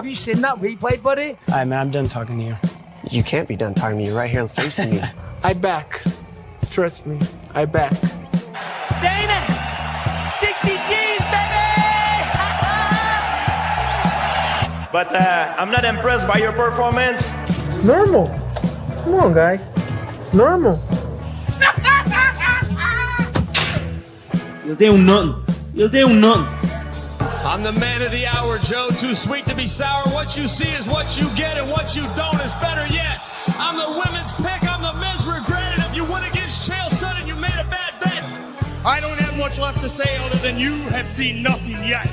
Have you seen that replay, buddy? All right, man, I'm done talking to you. You can't be done talking to you right here facing you. I back. Trust me, I back. Dana! 60 G's, baby! But I'm not impressed by your performance. It's normal. Come on, guys. It's normal. You'll do nothing. You'll do nothing. I'm the man of the hour, Joe. Too sweet to be sour. What you see is what you get, and what you don't is better yet. I'm the women's pick. I'm the men's regret. And if you win against Chael Sonnen, you made a bad bet. I don't have much left to say other than you have seen nothing yet.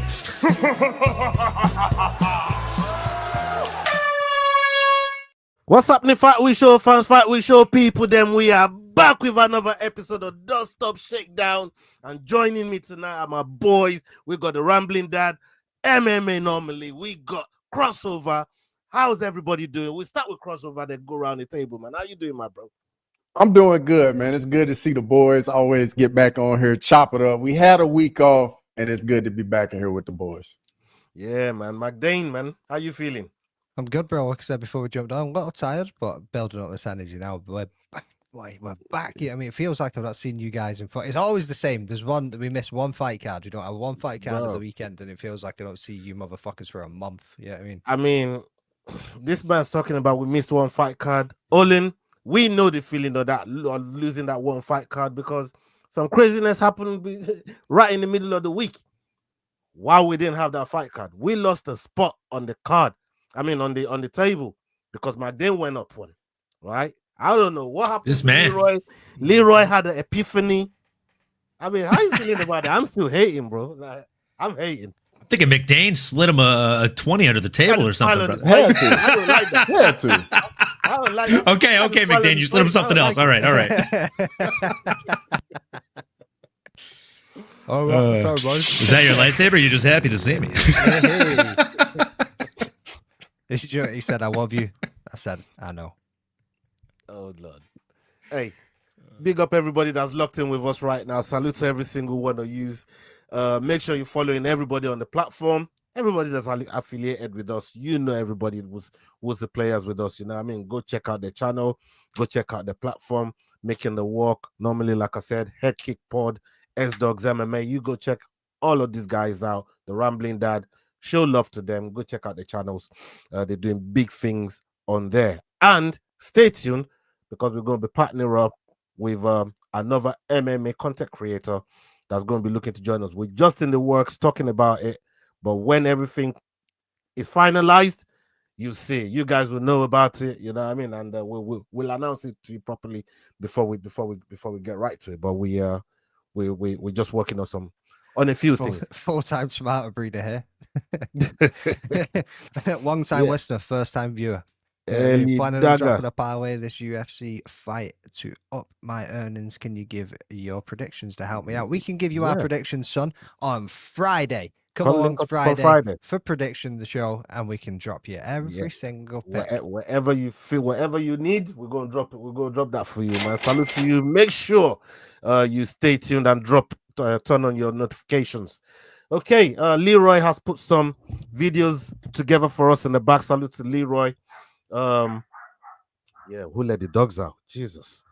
What's happening, Fight Week Show fans, Fight Week Show people? Then we are back with another episode of Don't Stop Shakedown. And joining me tonight are my boys. We got the Rambling Dad, MMA normally. We got Crossover. How's everybody doing? We start with Crossover, then go around the table, man. How you doing, my bro? I'm doing good, man. It's good to see the boys always get back on here, chop it up. We had a week off, and it's good to be back in here with the boys. Yeah, man. McDane, man. How you feeling? I'm good, bro. Like I said before we jumped on, I'm a little tired, but building up this energy now. We're back. Yeah, I mean, it feels like I've not seen you guys in fight. It's always the same. There's one that we miss one fight card. We don't have one fight card at the weekend, and it feels like I don't see you motherfuckers for a month. Yeah, I mean, this man's talking about we missed one fight card. Olin, we know the feeling of that, of losing that one fight card, because some craziness happened right in the middle of the week. While we didn't have that fight card, we lost a spot on the card. I mean, on the table, because McDane went up one, right? I don't know what happened. This man, Leroy had an epiphany. I mean, how you feeling about that? I'm still hating, bro. Like, I'm hating. I'm thinking McDane slid him a 20 under the table or something, brother. Had to. I don't like that. Had to. I don't like that. Okay, McDane, you slid him something else. All right. Is that your lightsaber? Or are you just happy to see me? He said, "I love you." I said, "I know." Oh Lord. Hey, big up everybody that's locked in with us right now. Salute to every single one of you. Make sure you're following everybody on the platform. Everybody that's affiliated with us, you know, everybody was the players with us. You know what I mean? Go check out the channel. Go check out the platform. Making the Walk. Normally, like I said, Head Kick Pod, S-Dogs MMA. You go check all of these guys out. The Rambling Dad. Show love to them. Go check out the channels. They're doing big things on there. And stay tuned, because we're going to be partnering up with another MMA content creator that's going to be looking to join us. We're just in the works talking about it, but when everything is finalized, you see, you guys will know about it. You know what I mean? And we'll announce it to you properly before we get right to it. But we're just working on a few things. Full-time smarter breeder here. Long-time listener, first-time viewer. Planning on dropping a parlay this UFC fight to up my earnings. Can you give your predictions to help me out? We can give you our predictions, son, on Friday. Come along Friday for prediction the show, and we can drop you every single pick. Whatever you feel, whatever you need, we're gonna drop it. We're gonna drop that for you, man. Salute to you. Make sure you stay tuned and turn on your notifications. Okay, Leroy has put some videos together for us in the back. Salute to Leroy. Who let the dogs out? Jesus,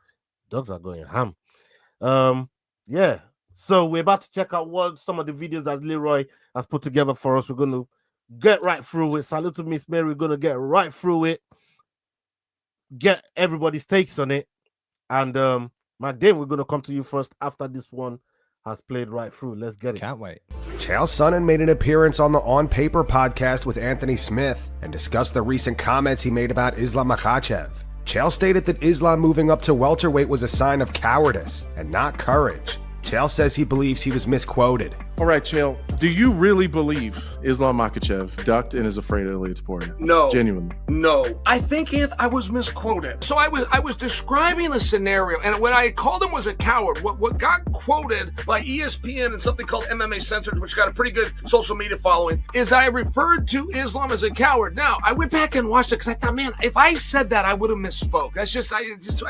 dogs are going ham. So we're about to check out what some of the videos that Leroy has put together for us. We're going to get right through it. Salute to Miss Mary. We're going to get right through it, get everybody's takes on it, and McDane, we're going to come to you first after this one has played right through. Let's get it. Can't wait. Chael Sonnen made an appearance on the On Paper podcast with Anthony Smith and discussed the recent comments he made about Islam Makhachev. Chael stated that Islam moving up to welterweight was a sign of cowardice and not courage. Chael says he believes he was misquoted. All right, Chael, do you really believe Islam Makhachev ducked and is afraid of Ilia Topuria? No. Genuinely? No. I think I was misquoted. So I was describing a scenario, and what I called him was a coward. What got quoted by ESPN and something called MMA Censored, which got a pretty good social media following, is I referred to Islam as a coward. Now, I went back and watched it because I thought, man, if I said that, I would have misspoke. That's just, I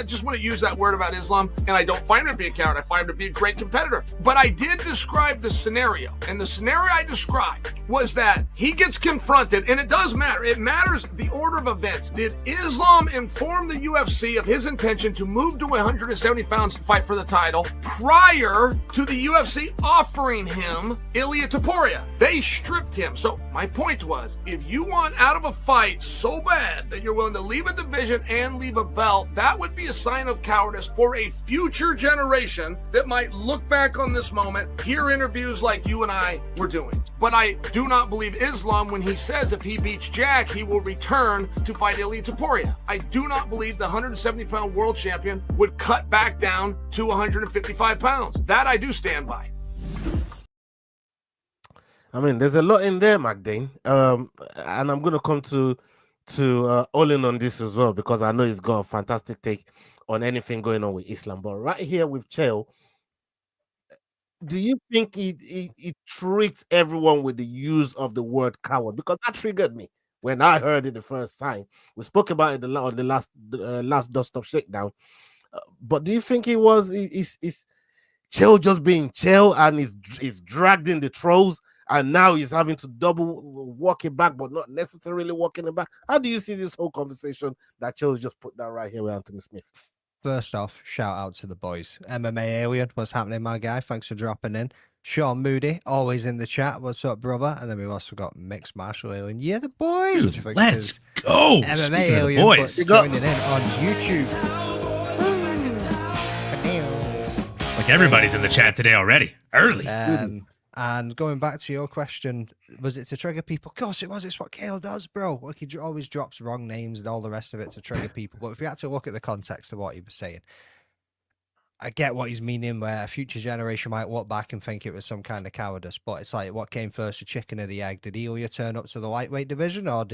just want to use that word about Islam, and I don't find him to be a coward. I find him to be a great competitor. But I did describe the scenario scenario. And the scenario I described was that he gets confronted, and it does matter. It matters the order of events. Did Islam inform the UFC of his intention to move to 170 pounds and fight for the title prior to the UFC offering him Ilia Topuria? They stripped him. So my point was, if you want out of a fight so bad that you're willing to leave a division and leave a belt, that would be a sign of cowardice for a future generation that might look back on this moment, hear interviews like you and I were doing. But I do not believe Islam when he says if he beats Jack, he will return to fight Ilia Topuria. I do not believe the 170-pound world champion would cut back down to 155 pounds. That I do stand by. I mean, there's a lot in there, McDane. And I'm going to come to Olin on this as well, because I know he's got a fantastic take on anything going on with Islam. But right here with Chael, do you think he treats everyone with the use of the word coward? Because that triggered me when I heard it the first time. We spoke about it on the last Dust Up Shakedown. But do you think is Chael just being Chael and he's dragged in the trolls, and now he's having to double walk it back, but not necessarily walking it back? How do you see this whole conversation that Chael just put down right here with Anthony Smith? First off, shout out to the boys. MMA Alien, what's happening, my guy? Thanks for dropping in. Sean Moody, always in the chat. What's up, brother? And then we've also got Mixed Martial Alien. Yeah, the boys. Dude, let's go. MMA Alien, boys joining in on YouTube. Like everybody's in the chat today already. Early. And going back to your question, was it to trigger people? Of course it was. It's what Chael does, bro. Like, he always drops wrong names and all the rest of it to trigger people. But if we had to look at the context of what he was saying, I get what he's meaning, where a future generation might look back and think it was some kind of cowardice. But it's like, what came first, the chicken or the egg? Did Ilia turn up to the lightweight division, or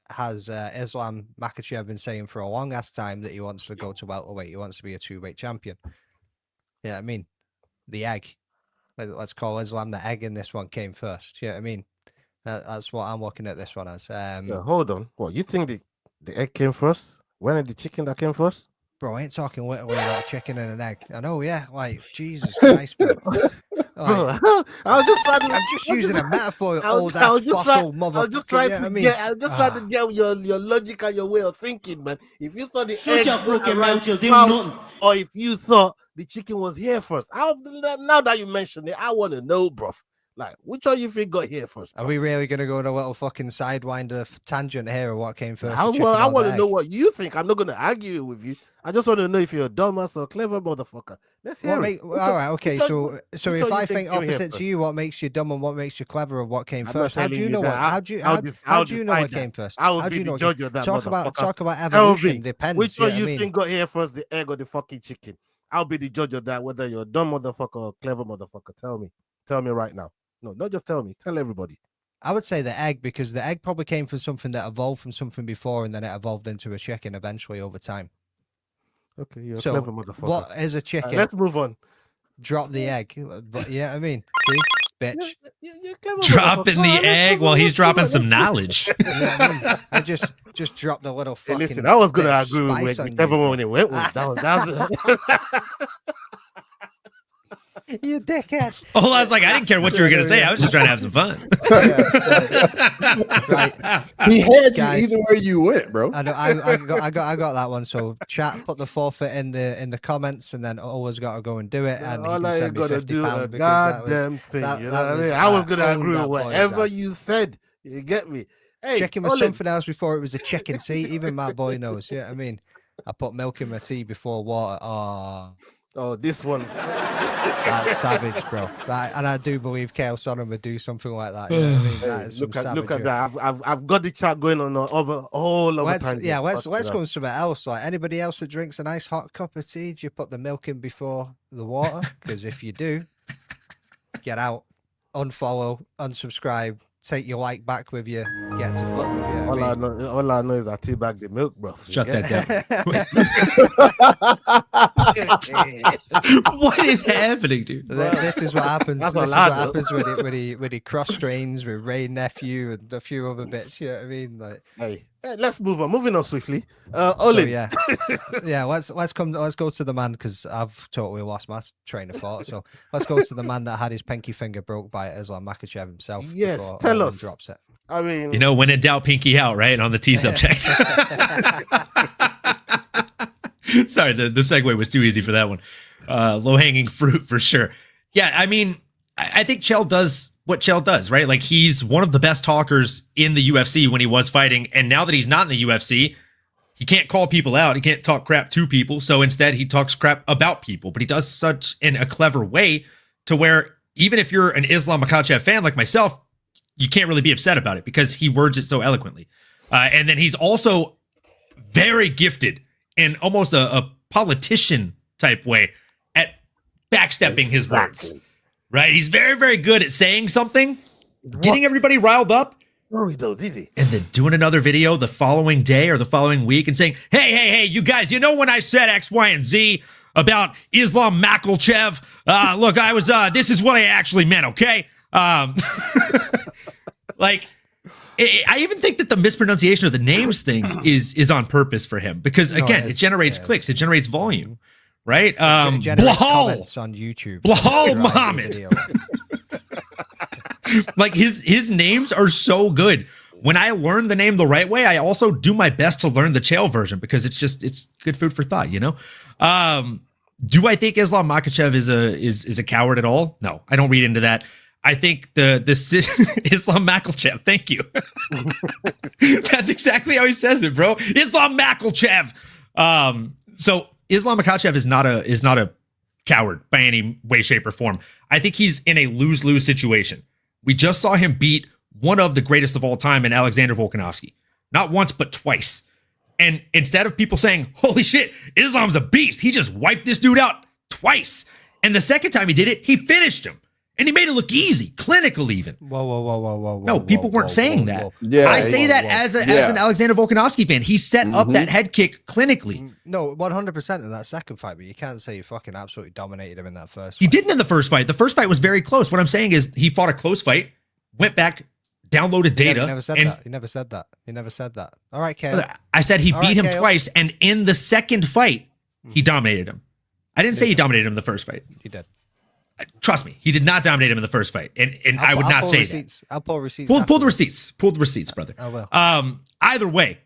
has Islam Makhachev been saying for a long ass time that he wants to go to welterweight? He wants to be a 2-weight champion. Yeah, I mean, the egg. Let's call Islam the egg in this one came first. Yeah, I mean, that's what I'm looking at this one as. Yeah, hold on. What, you think the egg came first? When did the chicken that came first? Bro, I ain't talking literally like a chicken and an egg. I know, yeah. Like, Jesus Christ, bro. Like, I'm just using a metaphor. Old ass fossil motherfucker. I was just trying to get your logic and your way of thinking, man. If you thought the egg your fucking mouth, you'll do house, nothing. or if you thought the chicken was here first, now that you mentioned it, I want to know, bro. Like, which one you think got here first? Bro? Are we really going to go on a little fucking sidewinder tangent here, or what came first? I want to know what you think. I'm not going to argue with you. I just want to know if you're a dumbass or a clever motherfucker. Let's hear it. All right, okay. So if I think opposite to you, what makes you dumb and what makes you clever, or what came first? How do you know what? How do you know what came first? I will be the judge of that. Talk about evolution. Depends. Which one you think got here first, the egg or the fucking chicken? I'll be the judge of that. Whether you're a dumb motherfucker or a clever motherfucker, tell me right now. No, not just tell me. Tell everybody. I would say the egg, because the egg probably came from something that evolved from something before, and then it evolved into a chicken eventually over time. Okay, you're a clever motherfucker. What is a chicken? Let's move on. Drop the egg. But yeah, I mean, see, bitch. You're clever. Dropping the egg while he's dropping some knowledge. I just dropped the little fucking. Hey, listen, I was going to agree with whichever one it went with. That was You dickhead. Oh, I was like, I didn't care what you were going to say. I was just trying to have some fun. Right. He had you either way you went, bro. I know. I got that one. So chat, put the forfeit in the comments, and then always got to go and do it. And all I ain't gonna do a goddamn thing. You know what I mean? I was gonna agree with whatever you said. You get me? Hey, chicken was something else before it was a chicken. See, even my boy knows. Yeah, I mean, I put milk in my tea before water. Oh, this one. That's savage, bro. And I do believe Chael Sonnen would do something like that. You know what I mean? That is look at that. I've got the chat going on all over time. Yeah, let's go on something else. Like, anybody else that drinks a nice hot cup of tea, do you put the milk in before the water? Because if you do, get out, unfollow, unsubscribe, take your like back with you, get to fuck. Yeah, all I know is I teabag the milk, bro. Shut that down. What is happening, dude? This is what happens. This is what happens when he cross trains with Ray Nephew and a few other bits. You know what I mean? Like, hey, Let's move on. Moving on swiftly. So, Olin. yeah, yeah. Let's go to the man, because I've totally lost my train of thought. So let's go to the man that had his pinky finger broke by Islam Makhachev himself. Yes, before tell Olin us. drops it. I mean, You know, when in doubt, pinky out, right? On the T subject. Sorry, the segue was too easy for that one. Low hanging fruit for sure. Yeah, I mean, I think Chael does what Chael does, right? Like, he's one of the best talkers in the UFC when he was fighting, and now that he's not in the UFC, he can't call people out. He can't talk crap to people, so instead he talks crap about people. But he does such in a clever way to where even if you're an Islam Makhachev fan like myself, you can't really be upset about it because he words it so eloquently. And then he's also very gifted in almost a politician type way at backstepping his words. Right? He's very, very good at saying something, getting everybody riled up, and then doing another video the following day or the following week and saying, hey, you guys, you know when I said X, Y, and Z about Islam Makhachev? Look, I was, this is what I actually meant, okay? Like, I even think that the mispronunciation of the names thing is on purpose for him because, again, it generates clicks, it generates volume. Right? Comments on YouTube. Blahal Muhammad. Like, his names are so good. When I learn the name the right way, I also do my best to learn the Chael version because it's good food for thought, you know? Do I think Islam Makhachev is a coward at all? No, I don't read into that. I think the Islam Makhachev, thank you. That's exactly how he says it, bro. Islam Makhachev. So Islam Makhachev is not a coward by any way, shape, or form. I think he's in a lose-lose situation. We just saw him beat one of the greatest of all time in Alexander Volkanovski. Not once, but twice. And instead of people saying, holy shit, Islam's a beast, he just wiped this dude out twice. And the second time he did it, he finished him. And he made it look easy, clinical even. Whoa. No, people weren't saying that. Yeah, I say that as an Alexander Volkanovski fan. He set up that head kick clinically. No, 100% in that second fight, but you can't say you fucking absolutely dominated him in that first fight. He didn't in the first fight. The first fight was very close. What I'm saying is he fought a close fight, went back, downloaded data. You never said that. You never said that. All right, Kale. I said he beat him twice, and in the second fight, he dominated him. I didn't say he dominated him in the first fight. He did. Trust me, he did not dominate him in the first fight, and I would not say that. I'll pull receipts. Pull the receipts. Pull the receipts, brother. I will. Either way,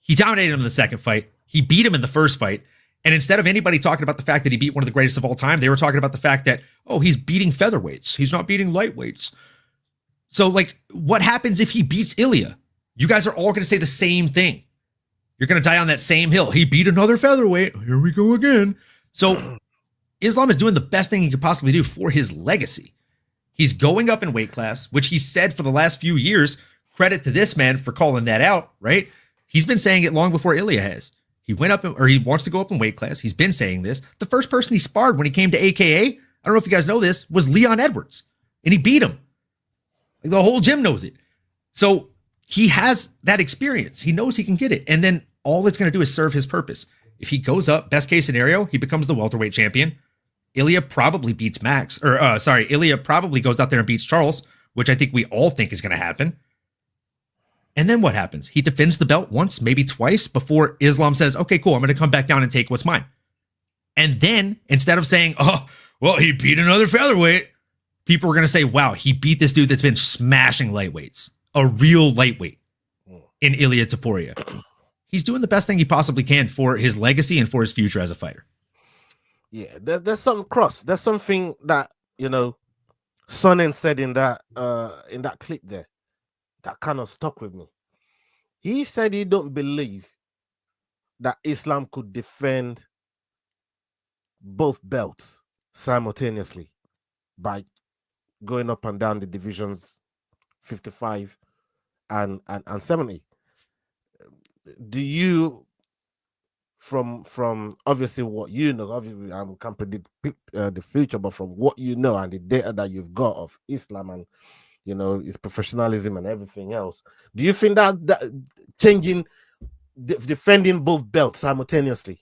he dominated him in the second fight. He beat him in the first fight, and instead of anybody talking about the fact that he beat one of the greatest of all time, they were talking about the fact that he's beating featherweights. He's not beating lightweights. So, like, what happens if he beats Ilya? You guys are all going to say the same thing. You're going to die on that same hill. He beat another featherweight. Here we go again. So Islam is doing the best thing he could possibly do for his legacy. He's going up in weight class, which he said for the last few years. Credit to this man for calling that out, right? He's been saying it long before Ilya has. He went up, or he wants to go up in weight class. He's been saying this. The first person he sparred when he came to AKA, I don't know if you guys know this, was Leon Edwards. And he beat him. Like, the whole gym knows it. So he has that experience. He knows he can get it. And then all it's going to do is serve his purpose. If he goes up, best case scenario, he becomes the welterweight champion. Ilya probably beats Ilya probably goes out there and beats Charles, which I think we all think is going to happen. And then what happens? He defends the belt once, maybe twice, before Islam says, okay, cool, I'm going to come back down and take what's mine. And then instead of saying, he beat another featherweight, people are going to say, wow, he beat this dude that's been smashing lightweights, a real lightweight in Ilya Topuria. He's doing the best thing he possibly can for his legacy and for his future as a fighter. Yeah, there's something cross. There's something that, Sonnen said in that clip there that kind of stuck with me. He said he don't believe that Islam could defend both belts simultaneously by going up and down the divisions 55 and 70. Do you, from obviously what you know, obviously I can't predict the future, but from what you know and the data that you've got of Islam and his professionalism and everything else, do you think that changing, defending both belts simultaneously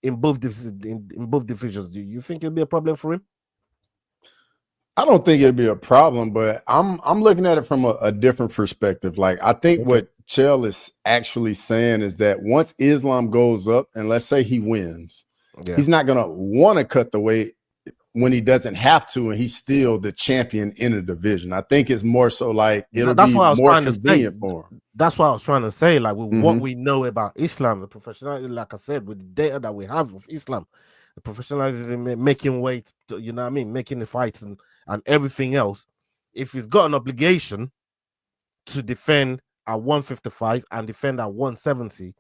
in both divisions, do you think it'll be a problem for him? I don't think it'd be a problem, but I'm looking at it from a different perspective. Like, I think what Chael is actually saying is that once Islam goes up, and let's say he wins, he's not gonna want to cut the weight when he doesn't have to, and he's still the champion in the division. I think it's more so like it'll be more convenient for him. That's what I was trying to say. Like with what we know about Islam, the professionalism, like I said, with the data that we have of Islam, the professionalism, making weight, you know what I mean, making the fights and everything else. If he's got an obligation to defend at 155 and defend at 170,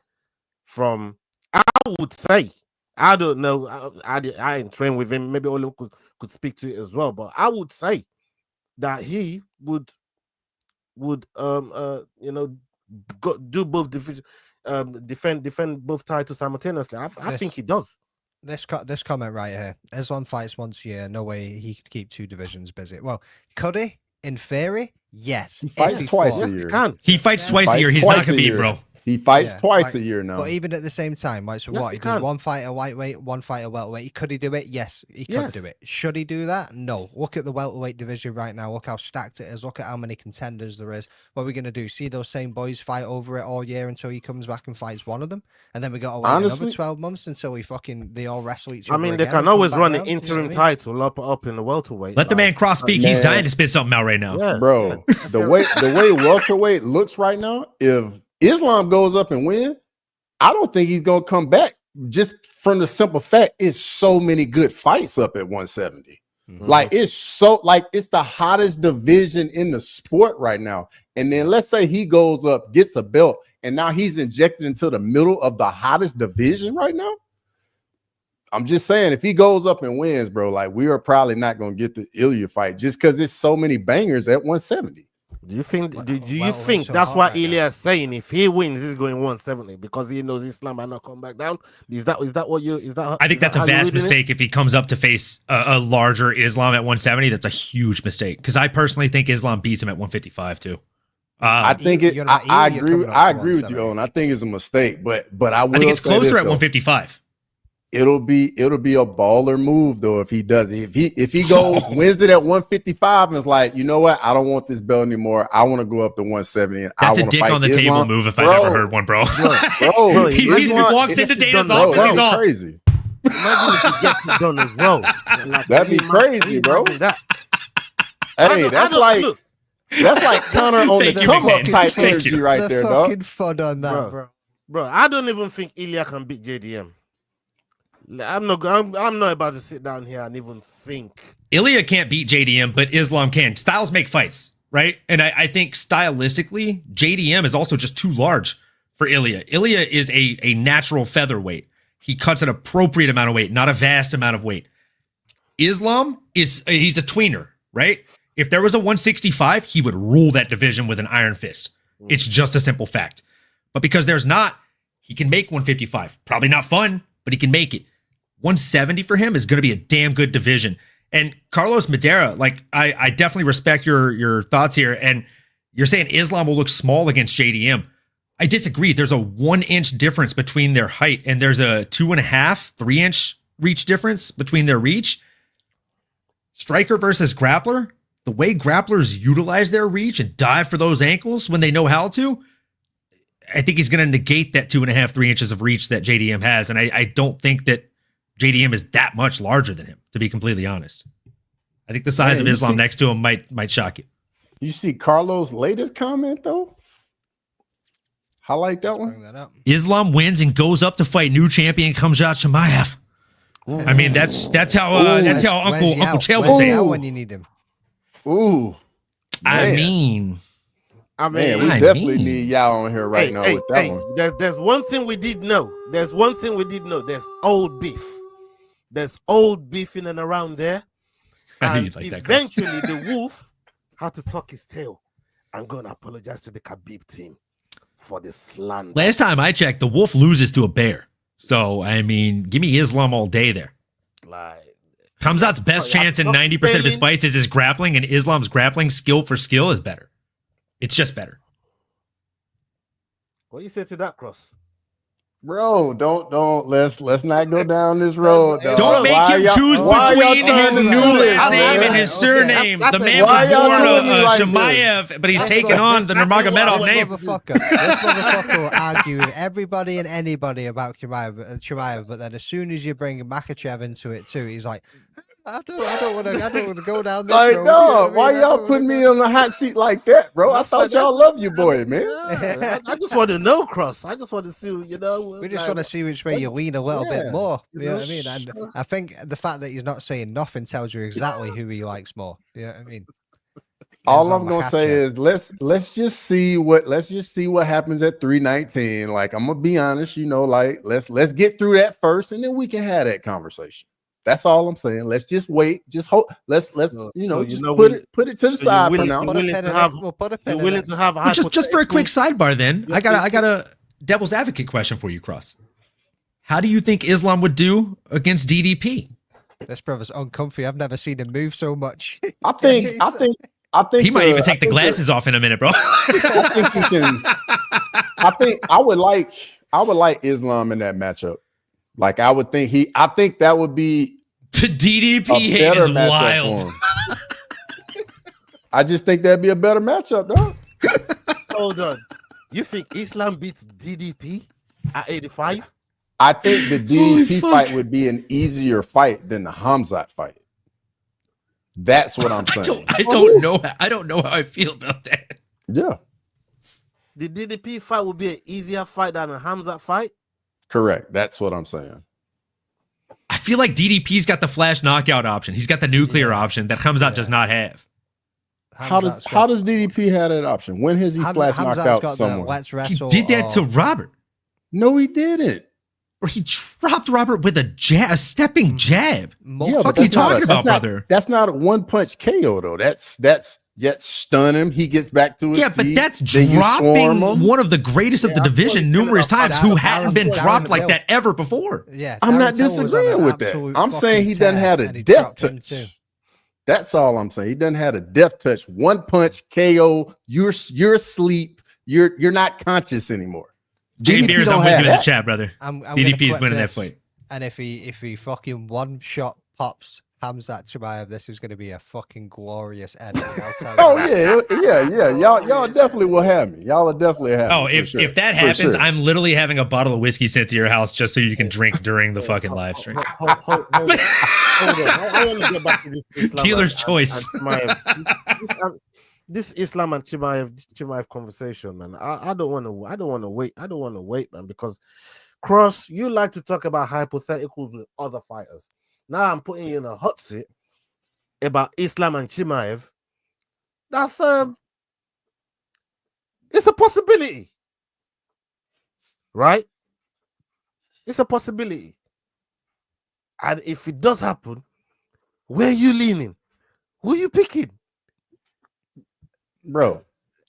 from I would say, I don't know, I ain't trained with him. Maybe Ole could speak to it as well, but I would say that he would do both division, defend both titles simultaneously. I think he does. This comment right here: Islam fights once a year. No way he could keep two divisions busy. Well, could he? In theory, yes. He fights twice a year. He fights twice a year. He's not gonna beat, bro. He fights twice a year now. But even at the same time, right? So what? He does one fight at lightweight, one fight at welterweight. Could he do it? Yes, he could do it. Should he do that? No. Look at the welterweight division right now. Look how stacked it is. Look at how many contenders there is. What are we gonna do? See those same boys fight over it all year until he comes back and fights one of them, and then we got to wait another 12 months until they all wrestle each other. I mean, they can always run an interim title up in the welterweight. Let the man cross speak. He's dying to spit something out right now, bro. The way welterweight looks right now, if Islam goes up and win, I don't think he's gonna come back, just from the simple fact it's so many good fights up at 170. Like it's the hottest division in the sport right now. And then let's say he goes up, gets a belt, and now he's injected into the middle of the hottest division right now. I'm just saying, if he goes up and wins, bro, like we are probably not gonna get the Ilya fight just because it's so many bangers at 170. Do you think? Do you think that's what Ilya is saying? If he wins, he's going 170 because he knows Islam might not come back down. Is that what you? Is that? I think that's a vast mistake. If he comes up to face a larger Islam at 170, that's a huge mistake. Because I personally think Islam beats him at 155 too. I think I agree with you, Owen. I think it's a mistake, but I think it's closer at 155. It'll be a baller move though if he does it. If he goes wins it at 155 and it's like, you know what, I don't want this belt anymore. I want to go up to 170. And that's a dick on the table move if I ever heard one, bro. He walks into Dana's office. He's all crazy. Imagine if he gets it done as well. That'd be crazy, bro. Hey, that's like Connor on the come up type energy right there, dog. Fucking fun on that, bro. I don't even think Ilya can beat JDM. I'm not about to sit down here and even think. Ilya can't beat JDM, but Islam can. Styles make fights, right? And I think stylistically, JDM is also just too large for Ilya. Ilya is a natural featherweight. He cuts an appropriate amount of weight, not a vast amount of weight. Islam he's a tweener, right? If there was a 165, he would rule that division with an iron fist. It's just a simple fact. But because there's not, he can make 155. Probably not fun, but he can make it. 170 for him is going to be a damn good division. And Carlos Madera, like I definitely respect your thoughts here. And you're saying Islam will look small against JDM. I disagree. There's a 1 inch difference between their height, and there's a 2.5, 3 inch reach difference between their reach. Striker versus grappler, the way grapplers utilize their reach and dive for those ankles when they know how to, I think he's going to negate that 2.5, 3 inches of reach that JDM has. And I don't think that JDM is that much larger than him, to be completely honest. I think the size of Islam next to him might shock you. You see Carlos' latest comment though? Highlight that one. Islam wins and goes up to fight new champion Khamzat Chimaev. I mean, that's how Uncle Chael would say it. When you need him. Ooh. I mean, we definitely need y'all on here right now with that one. There's one thing we did know. There's old beef. There's old beef in and around there. And eventually the wolf had to tuck his tail. I'm going to apologize to the Khabib team for the slander. Last time I checked, the wolf loses to a bear. So, I mean, give me Islam all day there. Khamzat's best chance in 90% of his fights is his grappling, and Islam's grappling skill for skill is better. It's just better. What do you say to that, Cross? Bro, let's not go down this road. Dog. Don't make him choose between his new last name and his surname. The man was born Chimaev, but he's taking on the Nurmagomedov name. This motherfucker will argue with everybody and anybody about Chimaev, but then as soon as you bring Makhachev into it too, he's like, I don't want to go down this road. No, why y'all putting me on the hot seat like that, bro? I thought y'all loved your boy, man. I just want to know, Cross. I just want to see, you know. We just want to see which way you lean a little bit more. You know what I mean? And I think the fact that he's not saying nothing tells you exactly who he likes more. You know what I mean? All I'm gonna say is let's just see what happens at 319. Like, I'm gonna be honest, you know, like let's get through that first, and then we can have that conversation. That's all I'm saying. Let's just wait. Just hope. Let's put it to the side for now. Just for a quick sidebar, then I got a devil's advocate question for you, Cross. How do you think Islam would do against DDP? This brother's uncomfy. I've never seen him move so much. I think he might even take the glasses off in a minute, bro. I think he can. I would like Islam in that matchup. Like, I think that would be the DDP hate is wild. I just think that'd be a better matchup, dog. Hold on. You think Islam beats DDP at 85? I think the DDP fight would be an easier fight than the Khamzat fight. That's what I'm saying. I don't know. I don't know how I feel about that. Yeah. The DDP fight would be an easier fight than a Khamzat fight? Correct. That's what I'm saying. I feel like DDP's got the flash knockout option. He's got the nuclear option that Khamzat does not have. How does DDP have that option? When has he flash knocked out someone? He did that to Robert. No, he didn't. Or he dropped Robert with a stepping jab. Yeah, what are you talking about, brother? That's not a one-punch KO, though. That's stun him. He gets back to his feet. But that's dropping one of the greatest of the division numerous times who hadn't been dropped like that ever before. Yeah, I'm not disagreeing with that. I'm saying he doesn't have a death touch. That's all I'm saying. He doesn't have a death touch. One punch KO. You're asleep. You're not conscious anymore. Jay Beers, I'm with you in the chat, brother. DDP is winning that fight. And if he fucking one shot pops Khamzat Chimaev, this is going to be a fucking glorious end. Yeah. Y'all definitely will have me. Y'all will definitely have me. Oh, if that happens, I'm literally having a bottle of whiskey sent to your house just so you can drink during the fucking live stream. Hold on. I want to get back to this Islam dealer's choice. This Islam and Chimaev conversation, man. I don't want to wait, man, because Cross, you like to talk about hypotheticals with other fighters. Now I'm putting you in a hot seat about Islam and Chimaev. That's it's a possibility, right? It's a possibility, and if it does happen, where are you leaning? Who are you picking? Bro,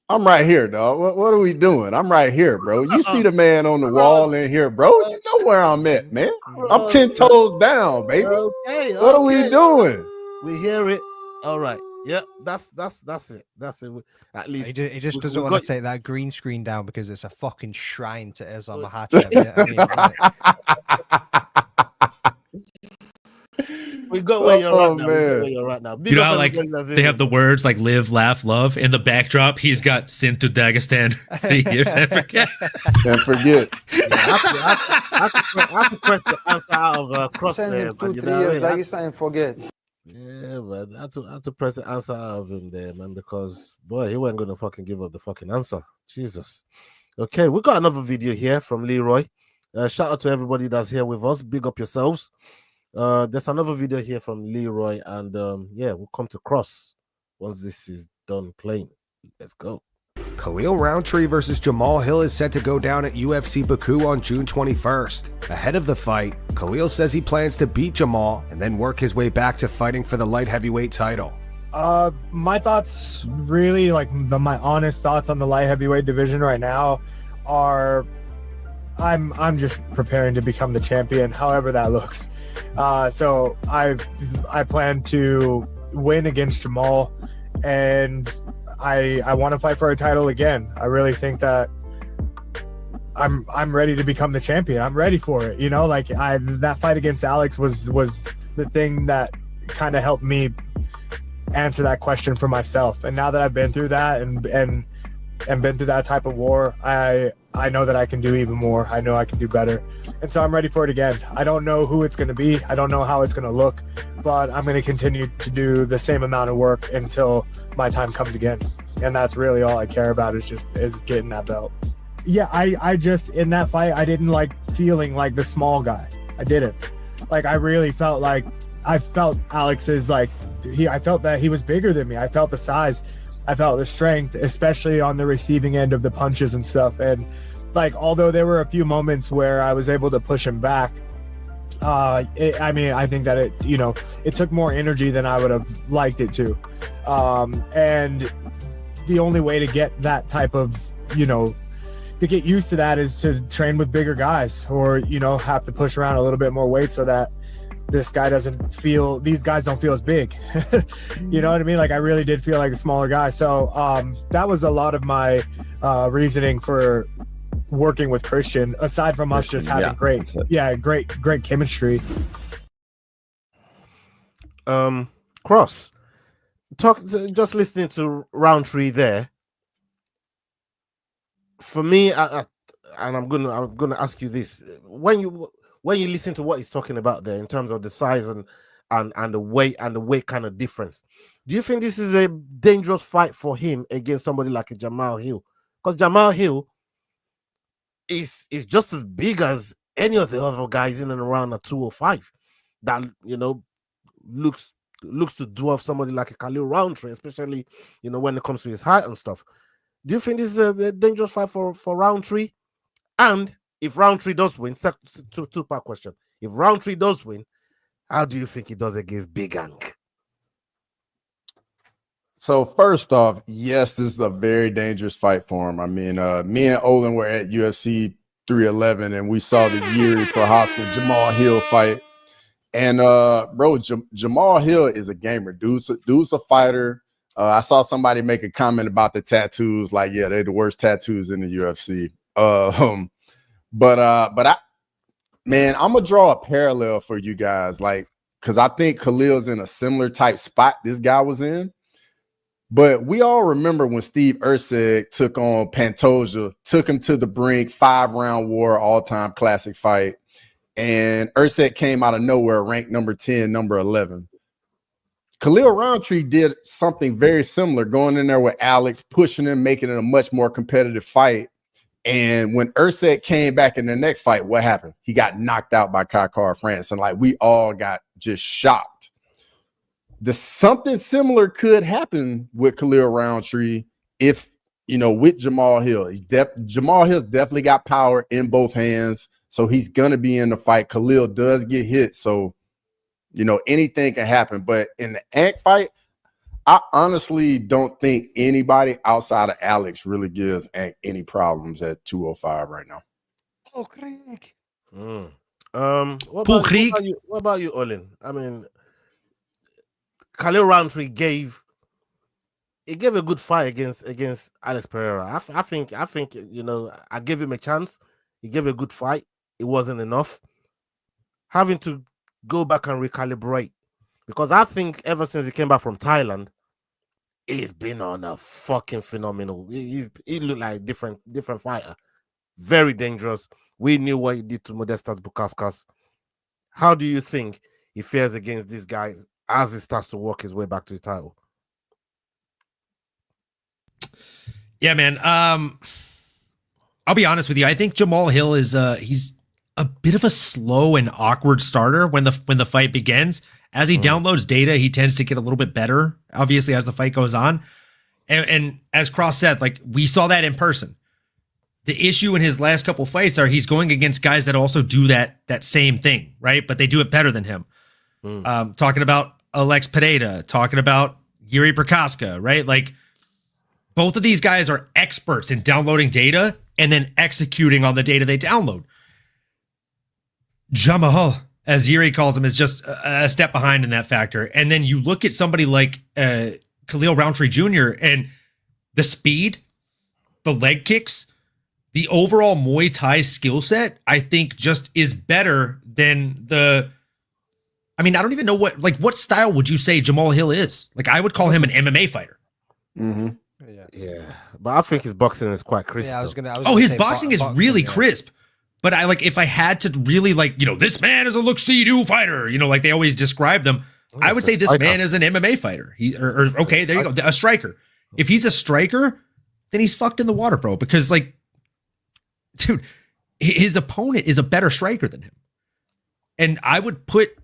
I'm right here, dog. What are we doing? I'm right here, bro. You see the man on the wall in here, bro. You know where I'm at, man. I'm 10 toes down, baby. What are we doing? We hear it. All right. Yep. That's it. That's it. At least he just doesn't want to take that green screen down because it's a fucking shrine to Islam Makhachev. We got where you're right now. You know how like they have the words like live, laugh, love in the backdrop. He's got sin to Dagestan 3 years and forget. And forget. I have to press the answer out of Cross there, but you know what I mean? Dagestan and forget. Yeah, man. I had to press the answer out of him there, man, because boy, he wasn't gonna fucking give up the fucking answer. Jesus. Okay, we got another video here from Leroy. Shout out to everybody that's here with us. Big up yourselves. There's another video here from Leroy, and we'll come to Cross once this is done playing. Let's go. Khalil Roundtree versus Jamal Hill is set to go down at UFC Baku on June 21st. Ahead of the fight, Khalil says he plans to beat Jamal and then work his way back to fighting for the light heavyweight title. My thoughts, really, my honest thoughts on the light heavyweight division right now are I'm just preparing to become the champion, however that looks. So I plan to win against Jamal, and I want to fight for a title again. I really think that I'm ready to become the champion. I'm ready for it. You know, like that fight against Alex was the thing that kind of helped me answer that question for myself. And now that I've been through that and been through that type of war, I know that I can do even more. I know I can do better. And so I'm ready for it again. I don't know who it's going to be. I don't know how it's going to look, but I'm going to continue to do the same amount of work until my time comes again. And that's really all I care about is getting that belt. Yeah, I just, in that fight, I didn't like feeling like the small guy. I didn't. Like, I really felt like, I felt Alex's, like, I felt that he was bigger than me. I felt the size. I felt the strength, especially on the receiving end of the punches and stuff. And, like, although there were a few moments where I was able to push him back, I think that it took more energy than I would have liked it to. And the only way to get that type of, to get used to that is to train with bigger guys, or have to push around a little bit more weight so that these guys don't feel as big. You know what I mean? Like, I really did feel like a smaller guy. So that was a lot of my reasoning for working with Christian, aside from us just having great chemistry. Cross, just listening to Roundtree there. For me, and I'm gonna ask you this: when you listen to what he's talking about there in terms of the size and the weight kind of difference, do you think this is a dangerous fight for him against somebody like a Jamal Hill? Because Jamal Hill is just as big as any of the other guys in and around a 205 that looks to dwarf somebody like a Khalil Roundtree, especially when it comes to his height and stuff. Do you think this is a dangerous fight for Roundtree? And if Roundtree does win, two-part question. If Roundtree does win, how do you think he does against Big Hank? So first off, yes, this is a very dangerous fight for him. I mean, me and Olin were at UFC 311, and we saw the Yuri Prochazka Jamal Hill fight. And bro, Jamal Hill is a gamer. Dude's a fighter. I saw somebody make a comment about the tattoos, like, yeah, they're the worst tattoos in the UFC. But I'm gonna draw a parallel for you guys, like, because I think Khalil's in a similar type spot this guy was in. But we all remember when Steve Erceg took on Pantoja, took him to the brink, 5-round war, all-time classic fight, and Erceg came out of nowhere, ranked number 10, number 11. Khalil Roundtree did something very similar, going in there with Alex, pushing him, making it a much more competitive fight. And when Erceg came back in the next fight, what happened? He got knocked out by Kai Kara-France, and like, we all got just shocked. Something similar could happen with Khalil Roundtree if, with Jamal Hill. Jamal Hill's definitely got power in both hands, so he's going to be in the fight. Khalil does get hit, so anything can happen. But in the Hank fight, I honestly don't think anybody outside of Alex really gives Hank any problems at 205 right now. Oh, Craig. What about you, Olin? I mean, Khalil Roundtree gave a good fight against Alex Pereira. I think I gave him a chance. He gave a good fight. It wasn't enough. Having to go back and recalibrate, because I think ever since he came back from Thailand, he's been on a fucking phenomenal. He looked like a different fighter. Very dangerous. We knew what he did to Modestas Bukauskas. How do you think he fares against these guys as he starts to work his way back to the title? Yeah, man. I'll be honest with you. I think Jamal Hill is he's a bit of a slow and awkward starter when the fight begins. As he downloads data, he tends to get a little bit better, obviously, as the fight goes on. And as Cross said, like, we saw that in person. The issue in his last couple fights are he's going against guys that also do that same thing, right? But they do it better than him. Talking about Alex Pereira, talking about Yuri Prochazka, right? Like, both of these guys are experts in downloading data and then executing on the data they download. Jamal, as Yuri calls him, is just a step behind in that factor. And then you look at somebody like Khalil Roundtree Jr. and the speed, the leg kicks, the overall Muay Thai skill set, I think, just is better than the. I mean, I don't even know what style would you say Jamal Hill is? Like, I would call him an MMA fighter. Mm-hmm. Yeah, but I think his boxing is quite crisp. Yeah, his boxing is really crisp. But if I had to really this man is a look-see-do fighter, like they always describe them, I would say this man is an MMA fighter. Okay, there you go, a striker. If he's a striker, then he's fucked in the water, bro. Because dude, his opponent is a better striker than him, and I would put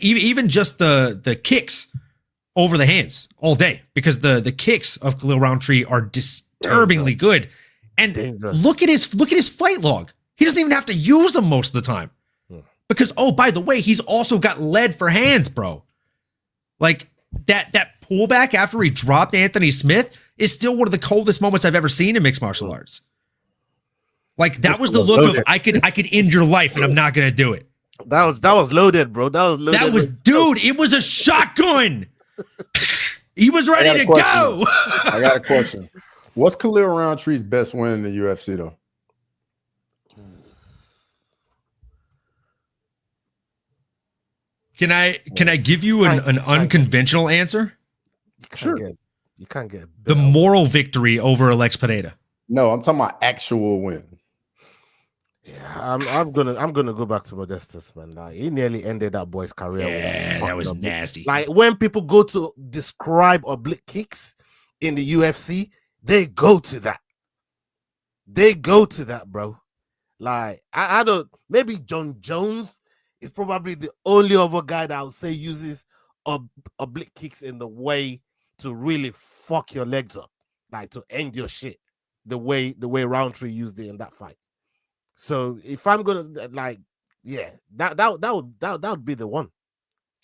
even just the kicks over the hands all day, because the kicks of Khalil Roundtree are disturbingly good. And look at his fight log. He doesn't even have to use them most of the time. Because, by the way, he's also got lead for hands, bro. Like, that pullback after he dropped Anthony Smith is still one of the coldest moments I've ever seen in mixed martial arts. Like, that was the look of, I could end your life and I'm not going to do it. That was loaded, bro. Dude, it was a shotgun. He was ready to go. I got a question. What's Khalil Roundtree's best win in the UFC, though? Can I give you an unconventional answer? Sure. You can't get the moral victory over Alex Pereira. No, I'm talking about actual win. Yeah, I'm gonna go back to Modestus, man. Like, he nearly ended that boy's career. Yeah, that was nasty. Like, when people go to describe oblique kicks in the UFC, they go to that. They go to that, bro. Like, I don't. Maybe John Jones is probably the only other guy that I would say uses oblique kicks in the way to really fuck your legs up, like to end your shit. The way Roundtree used it in that fight. So if I'm gonna that would be the one.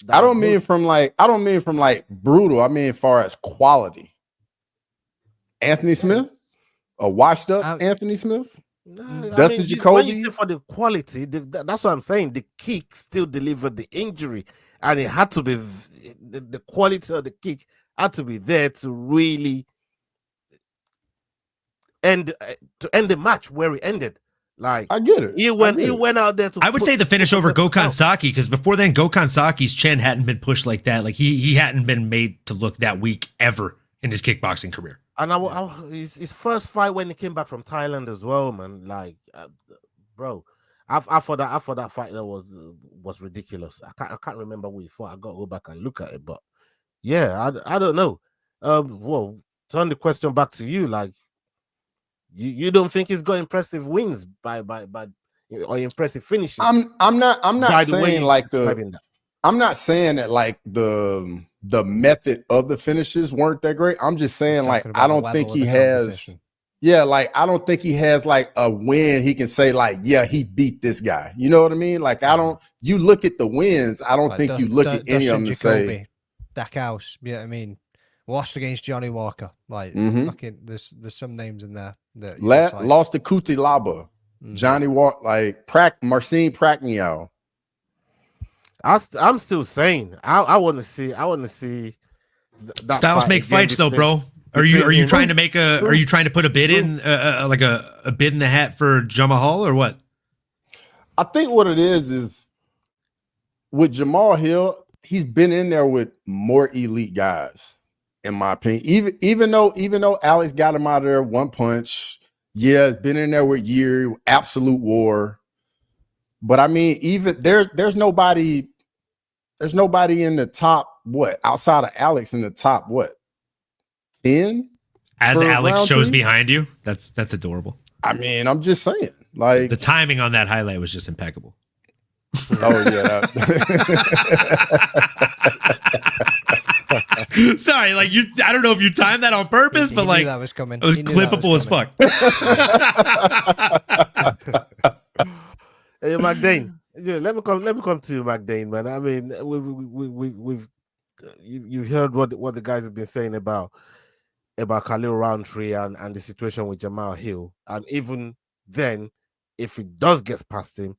I don't mean from brutal. I mean far as quality. Anthony Smith, a washed up Anthony Smith. Dustin Jacoby. For the quality, that's what I'm saying. The kick still delivered the injury, and it had to be the quality of the kick had to be there to really end the match where it ended. Like, I get it. He went out there to. I would say the finish over Gokhan Saki, because before then Gokhan Saki's chin hadn't been pushed like that. Like he hadn't been made to look that weak ever in his kickboxing career. And his first fight when he came back from Thailand as well, man. Like, bro, I thought that fight that was ridiculous. I can't remember who he fought. I got to go back and look at it, but yeah, I don't know. Well, turn the question back to you. Like, you don't think he's got impressive wins by or impressive finishes? I'm not saying like I'm not saying that like the method of the finishes weren't that great. I'm just saying like I don't think he has. Yeah, like I don't think he has like a win. He can say like, yeah, he beat this guy. You know what I mean? Like I don't. You look at the wins. I don't think you look at any of them and say Dackhouse. Yeah, I mean, lost against Johnny Walker. Like fucking, there's some names in there that lost to Kuti Laba, Johnny Walker, like Marcin Prachnio. I'm still saying I want to see. Styles make fights though, bro. Are you trying to make are you trying to put a bid in like a bid in the hat for Jamal or what? I think what it is with Jamal Hill, he's been in there with more elite guys, in my opinion. Even though Alex got him out of there one punch, yeah, been in there with Yuri, absolute war. But I mean, even there's nobody in the top, what, outside of Alex in the top, what, 10? As Alex shows behind you, that's adorable. I mean, I'm just saying, like the timing on that highlight was just impeccable. Oh yeah. Sorry, like I don't know if you timed that on purpose, but like that was coming. It was clippable as fuck. Hey, McDane. Yeah, let me come to you, McDane, man. I mean, you've heard what the guys have been saying about Khalil Roundtree and the situation with Jamal Hill, and even then, if it does get past him,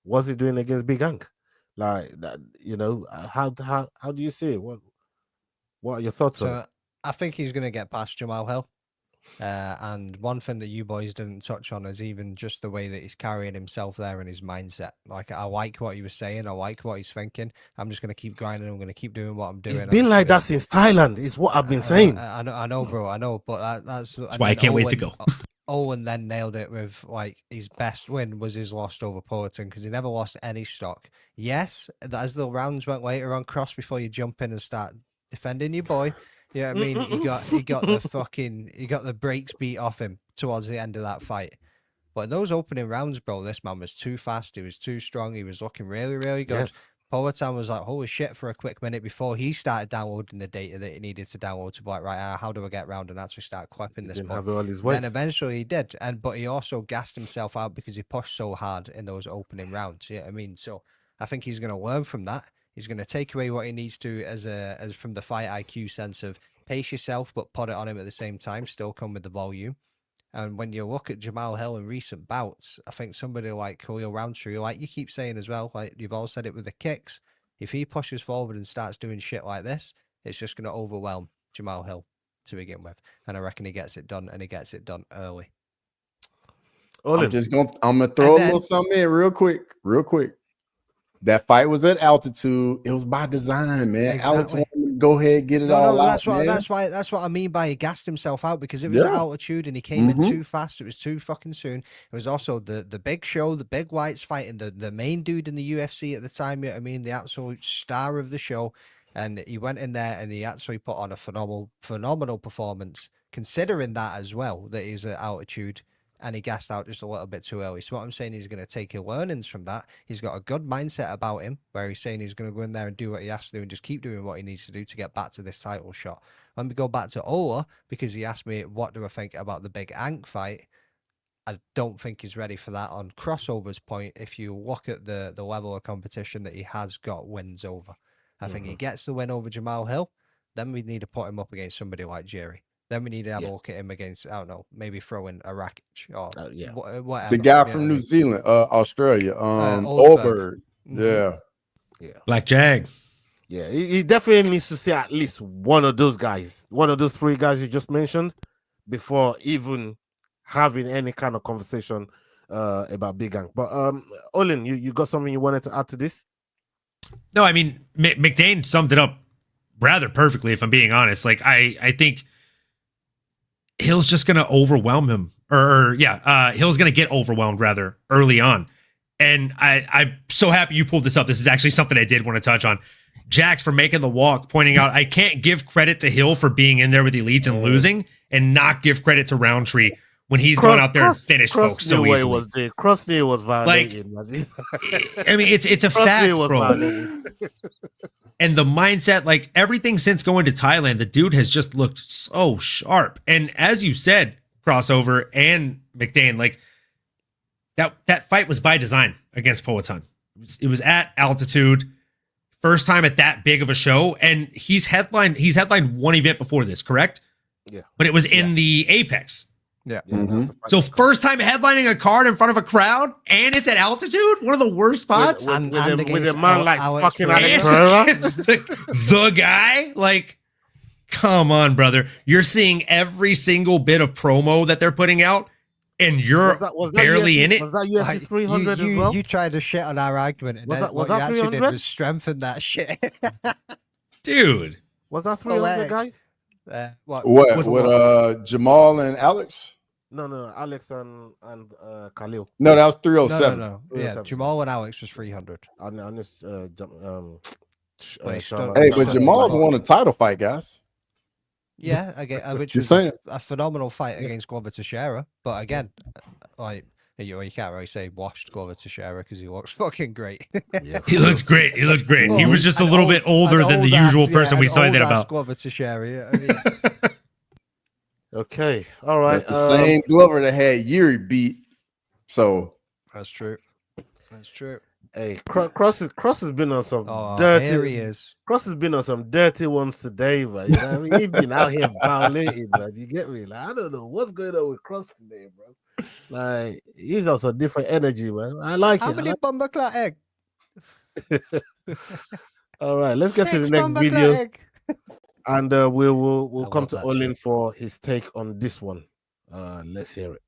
what's he doing against Big Ang? Like that, you know, how do you see it? What are your thoughts on it? I think he's going to get past Jamal Hill. And one thing that you boys didn't touch on is even just the way that he's carrying himself there and his mindset. Like, I like what he was saying. I like what he's thinking. I'm just going to keep grinding. I'm going to keep doing what I'm doing. It's been like that since Thailand, is what I've been saying. I know, bro. I know, but that's why I can't wait to go. Owen then nailed it with, like, his best win was his loss over Poatan because he never lost any stock. Yes, as the rounds went later on, Cross, before you jump in and start defending your boy, you know what I mean? He got the brakes beat off him towards the end of that fight. But in those opening rounds, bro, this man was too fast. He was too strong. He was looking really, really good. Yes. Poatan was like, holy shit, for a quick minute before he started downloading the data that he needed to download to be like, right, how do I get around and actually start clipping this? Then eventually he did. But he also gassed himself out because he pushed so hard in those opening rounds. You know what I mean? So I think he's going to learn from that. He's going to take away what he needs to as from the fight IQ sense of pace yourself, but put it on him at the same time, still come with the volume. And when you look at Jamal Hill in recent bouts, I think somebody like Khalil Roundtree, like you keep saying as well, like you've all said it with the kicks, if he pushes forward and starts doing shit like this, it's just going to overwhelm Jamal Hill to begin with. And I reckon he gets it done, and he gets it done early. I'm gonna throw a little something in real quick. That fight was at altitude. It was by design, man. Exactly. Alex wanted to go ahead, get it all out. That's what I mean by he gassed himself out, because it was at altitude and he came in too fast. It was too fucking soon. It was also the big show, the big lights fighting the main dude in the UFC at the time. You know what I mean? The absolute star of the show. And he went in there and he actually put on a phenomenal performance, considering that as well, that he's at altitude. And he gassed out just a little bit too early. So what I'm saying, he's going to take his learnings from that. He's got a good mindset about him, where he's saying he's going to go in there and do what he has to do and just keep doing what he needs to do to get back to this title shot. Let me go back to Ola, because he asked me, what do I think about the big Ankh fight? I don't think he's ready for that on Crossover's point. If you look at the level of competition that he has got wins over, I think he gets the win over Jamal Hill. Then we need to put him up against somebody like Jerry. Then we need to have a look at him against, I don't know, maybe throw in a Rakic or whatever. The guy from New Zealand, Australia, Oldberg. Yeah. Black Jag. Yeah, he definitely needs to see at least one of those guys, one of those three guys you just mentioned, before even having any kind of conversation about Big Ankh. But Olin, you got something you wanted to add to this? No, I mean, McDane summed it up rather perfectly, if I'm being honest. Like, I think Hill's just going to overwhelm him, Hill's going to get overwhelmed rather early on. And I'm so happy you pulled this up. This is actually something I did want to touch on. Jax for making the walk, pointing out, I can't give credit to Hill for being in there with elites and losing, and not give credit to Roundtree when he's going out there and finish folks so easily. Crossney was violated. Like, I mean, it's a fact, bro. And the mindset, like everything since going to Thailand, the dude has just looked so sharp. And as you said, Crossover and McDane, like that fight was by design against Poatan. It was at altitude, first time at that big of a show, and he's headlined one event before this, correct? Yeah. But it was in the Apex. Yeah. So first time headlining a card in front of a crowd, and it's at altitude, one of the worst spots. With a man like fucking the guy, like, come on, brother. You're seeing every single bit of promo that they're putting out, and you're barely in it. Was that UFC 300 as well? You tried to shit on our argument, and what you actually did was strengthen that shit. Dude. Was that 300, guys? With Jamal and Alex? No, Alex and Khalil. No, that was 307. No. Yeah, Jamal and Alex was 300. Hey, but Jamal's won a title fight, guys. Yeah, which was a phenomenal fight against Glover Teixeira. But again, like, you can't really say washed Glover Teixeira because he looks fucking great. He looked great. Well, he was just a little bit older than the usual person we said that about. Glover Teixeira. I mean. Okay, all right. That's the same Glover that had Yuri beat. So that's true. Hey, Cross has been on some dirty. Here he is. Cross has been on some dirty ones today, man. You know what I mean? He's been out here violating, man. You get me? Like, I don't know what's going on with Cross today, bro. Like, he's also different energy, man. I like it. How many bomber clot egg? All right, let's get to the next video. And we'll come to Olin for his take on this one. Let's hear it.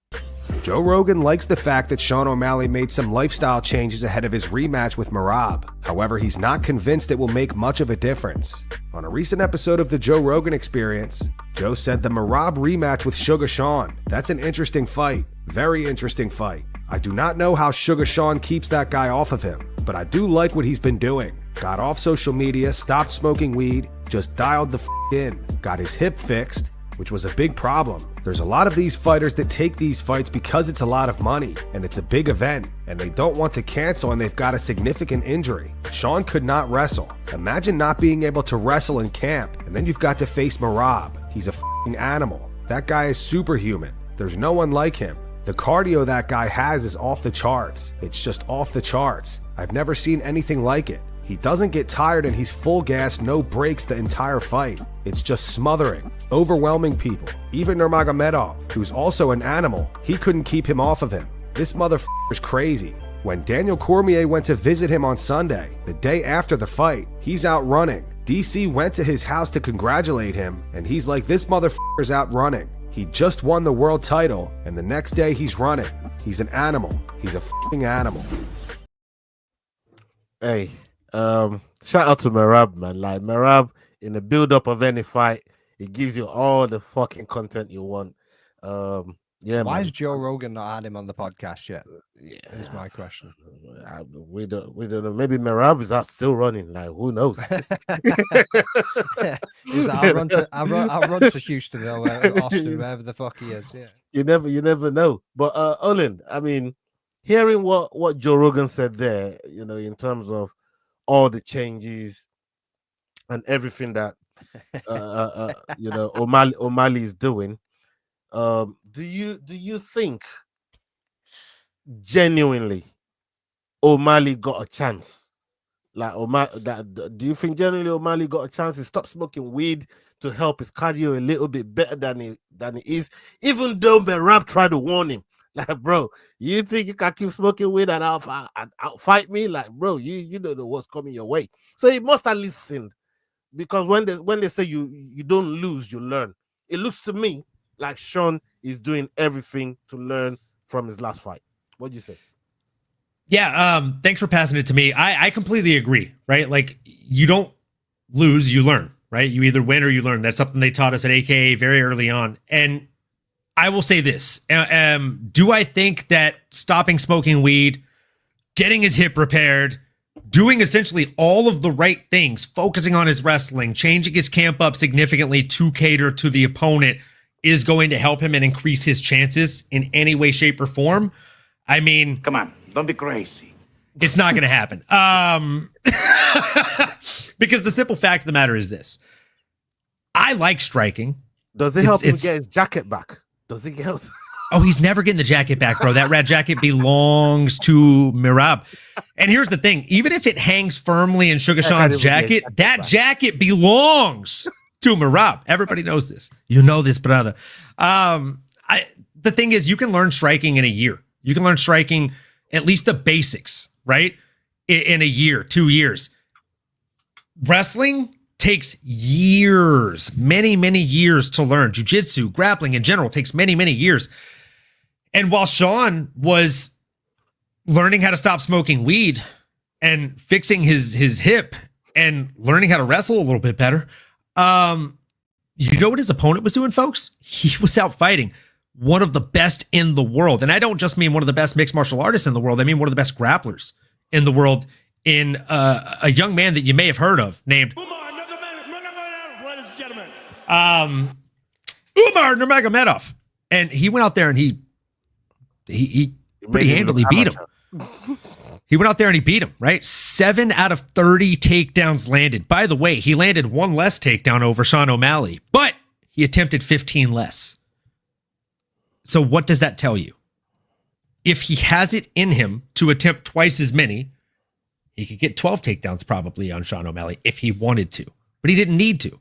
Joe Rogan likes the fact that Sean O'Malley made some lifestyle changes ahead of his rematch with Merab. However, he's not convinced it will make much of a difference. On a recent episode of the Joe Rogan Experience, Joe said the Merab rematch with Sugar Sean, that's an interesting fight. Very interesting fight. I do not know how Sugar Sean keeps that guy off of him, but I do like what he's been doing. Got off social media, stopped smoking weed, just dialed the in, got his hip fixed, which was a big problem. There's a lot of these fighters that take these fights because it's a lot of money and it's a big event and they don't want to cancel and they've got a significant injury. Sean could not wrestle. Imagine not being able to wrestle in camp and then you've got to face Merab. He's a f***ing animal. That guy is superhuman. There's no one like him. The cardio that guy has is off the charts. It's just off the charts. I've never seen anything like it. He doesn't get tired and he's full gas, no breaks the entire fight. It's just smothering, overwhelming people. Even Nurmagomedov, who's also an animal, he couldn't keep him off of him. This motherfucker's crazy. When Daniel Cormier went to visit him on Sunday, the day after the fight, he's out running. DC went to his house to congratulate him, and he's like, this motherfucker's out running. He just won the world title, and the next day he's running. He's an animal. He's a f***ing animal. Hey. Shout out to Merab, man. Like Merab, in the build-up of any fight, it gives you all the fucking content you want. Yeah. Why man. has Joe Rogan not had him on the podcast yet? Yeah, is my question. We don't know. Maybe Merab is out still running. Like who knows? He's like, I'll run to Houston or Austin, wherever the fuck he is. Yeah. You never know. But Olin, I mean, hearing what Joe Rogan said there, you know, in terms of all the changes and everything that you know O'Malley is doing. Do you think genuinely O'Malley got a chance? Like do you think genuinely O'Malley got a chance to stop smoking weed to help his cardio a little bit better than it is? Even though Merab tried to warn him. Like, bro, you think you can keep smoking weed and outfight me? Like, bro, you don't know what's coming your way. So he must have listened, because when they say you don't lose, you learn. It looks to me like Sean is doing everything to learn from his last fight. What do you say? Yeah, thanks for passing it to me. I completely agree, right? Like, you don't lose, you learn, right? You either win or you learn. That's something they taught us at AKA very early on. And I will say this. Do I think that stopping smoking weed, getting his hip repaired, doing essentially all of the right things, focusing on his wrestling, changing his camp up significantly to cater to the opponent is going to help him and increase his chances in any way, shape, or form? I mean, Come on, don't be crazy. it's not going to happen. Because the simple fact of the matter is this. I like striking. Does it help him get his jacket back? Does it help? Oh, he's never getting the jacket back, bro. That red jacket belongs to Merab. And here's the thing. Even if it hangs firmly in Sugar Sean's jacket, that jacket belongs to Merab. Everybody knows this. You know this, brother. The thing is, you can learn striking in a year. You can learn striking, at least the basics, right? In a year, 2 years. Wrestling takes years, many, many years to learn. Jiu-jitsu, grappling in general takes many, many years. And while Sean was learning how to stop smoking weed and fixing his hip and learning how to wrestle a little bit better, you know what his opponent was doing, folks? He was out fighting one of the best in the world. And I don't just mean one of the best mixed martial artists in the world. I mean one of the best grapplers in the world, in a young man that you may have heard of named Umar Nurmagomedov. And he went out there and he pretty handily beat him. He went out there and he beat him, right? 7 out of 30 takedowns landed. By the way, he landed one less takedown over Sean O'Malley, but he attempted 15 less. So what does that tell you? If he has it in him to attempt twice as many, he could get 12 takedowns probably on Sean O'Malley if he wanted to, but he didn't need to.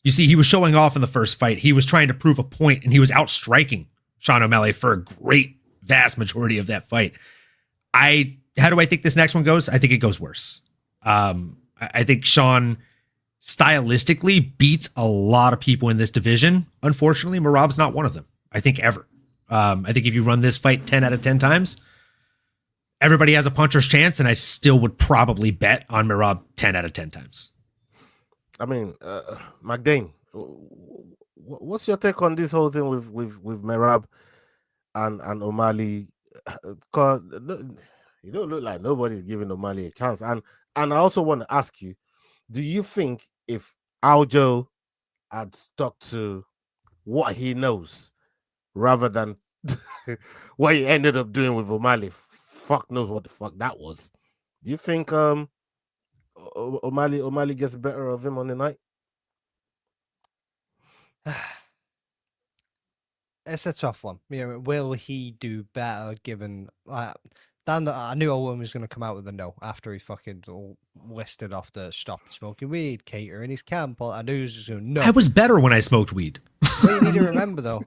You see, he was showing off in the first fight. He was trying to prove a point, and he was outstriking Sean O'Malley for a great, vast majority of that fight. How do I think this next one goes? I think it goes worse. I think Sean stylistically beats a lot of people in this division. Unfortunately, Merab's not one of them, I think, ever. I think if you run this fight 10 out of 10 times, everybody has a puncher's chance, and I still would probably bet on Merab 10 out of 10 times. I mean, McDane, what's your take on this whole thing with Merab and O'Malley? Because you don't look like nobody's giving O'Malley a chance. And I also want to ask you, do you think if Aljo had stuck to what he knows rather than what he ended up doing with O'Malley, fuck knows what the fuck that was, do you think O'Malley gets better of him on the night? It's a tough one. You know, will he do better given Dan? I knew Owen was going to come out with a no after he fucking listed off the stop smoking weed, cater in his camp. I knew he was just going to no. I was better when I smoked weed. What you need to remember though,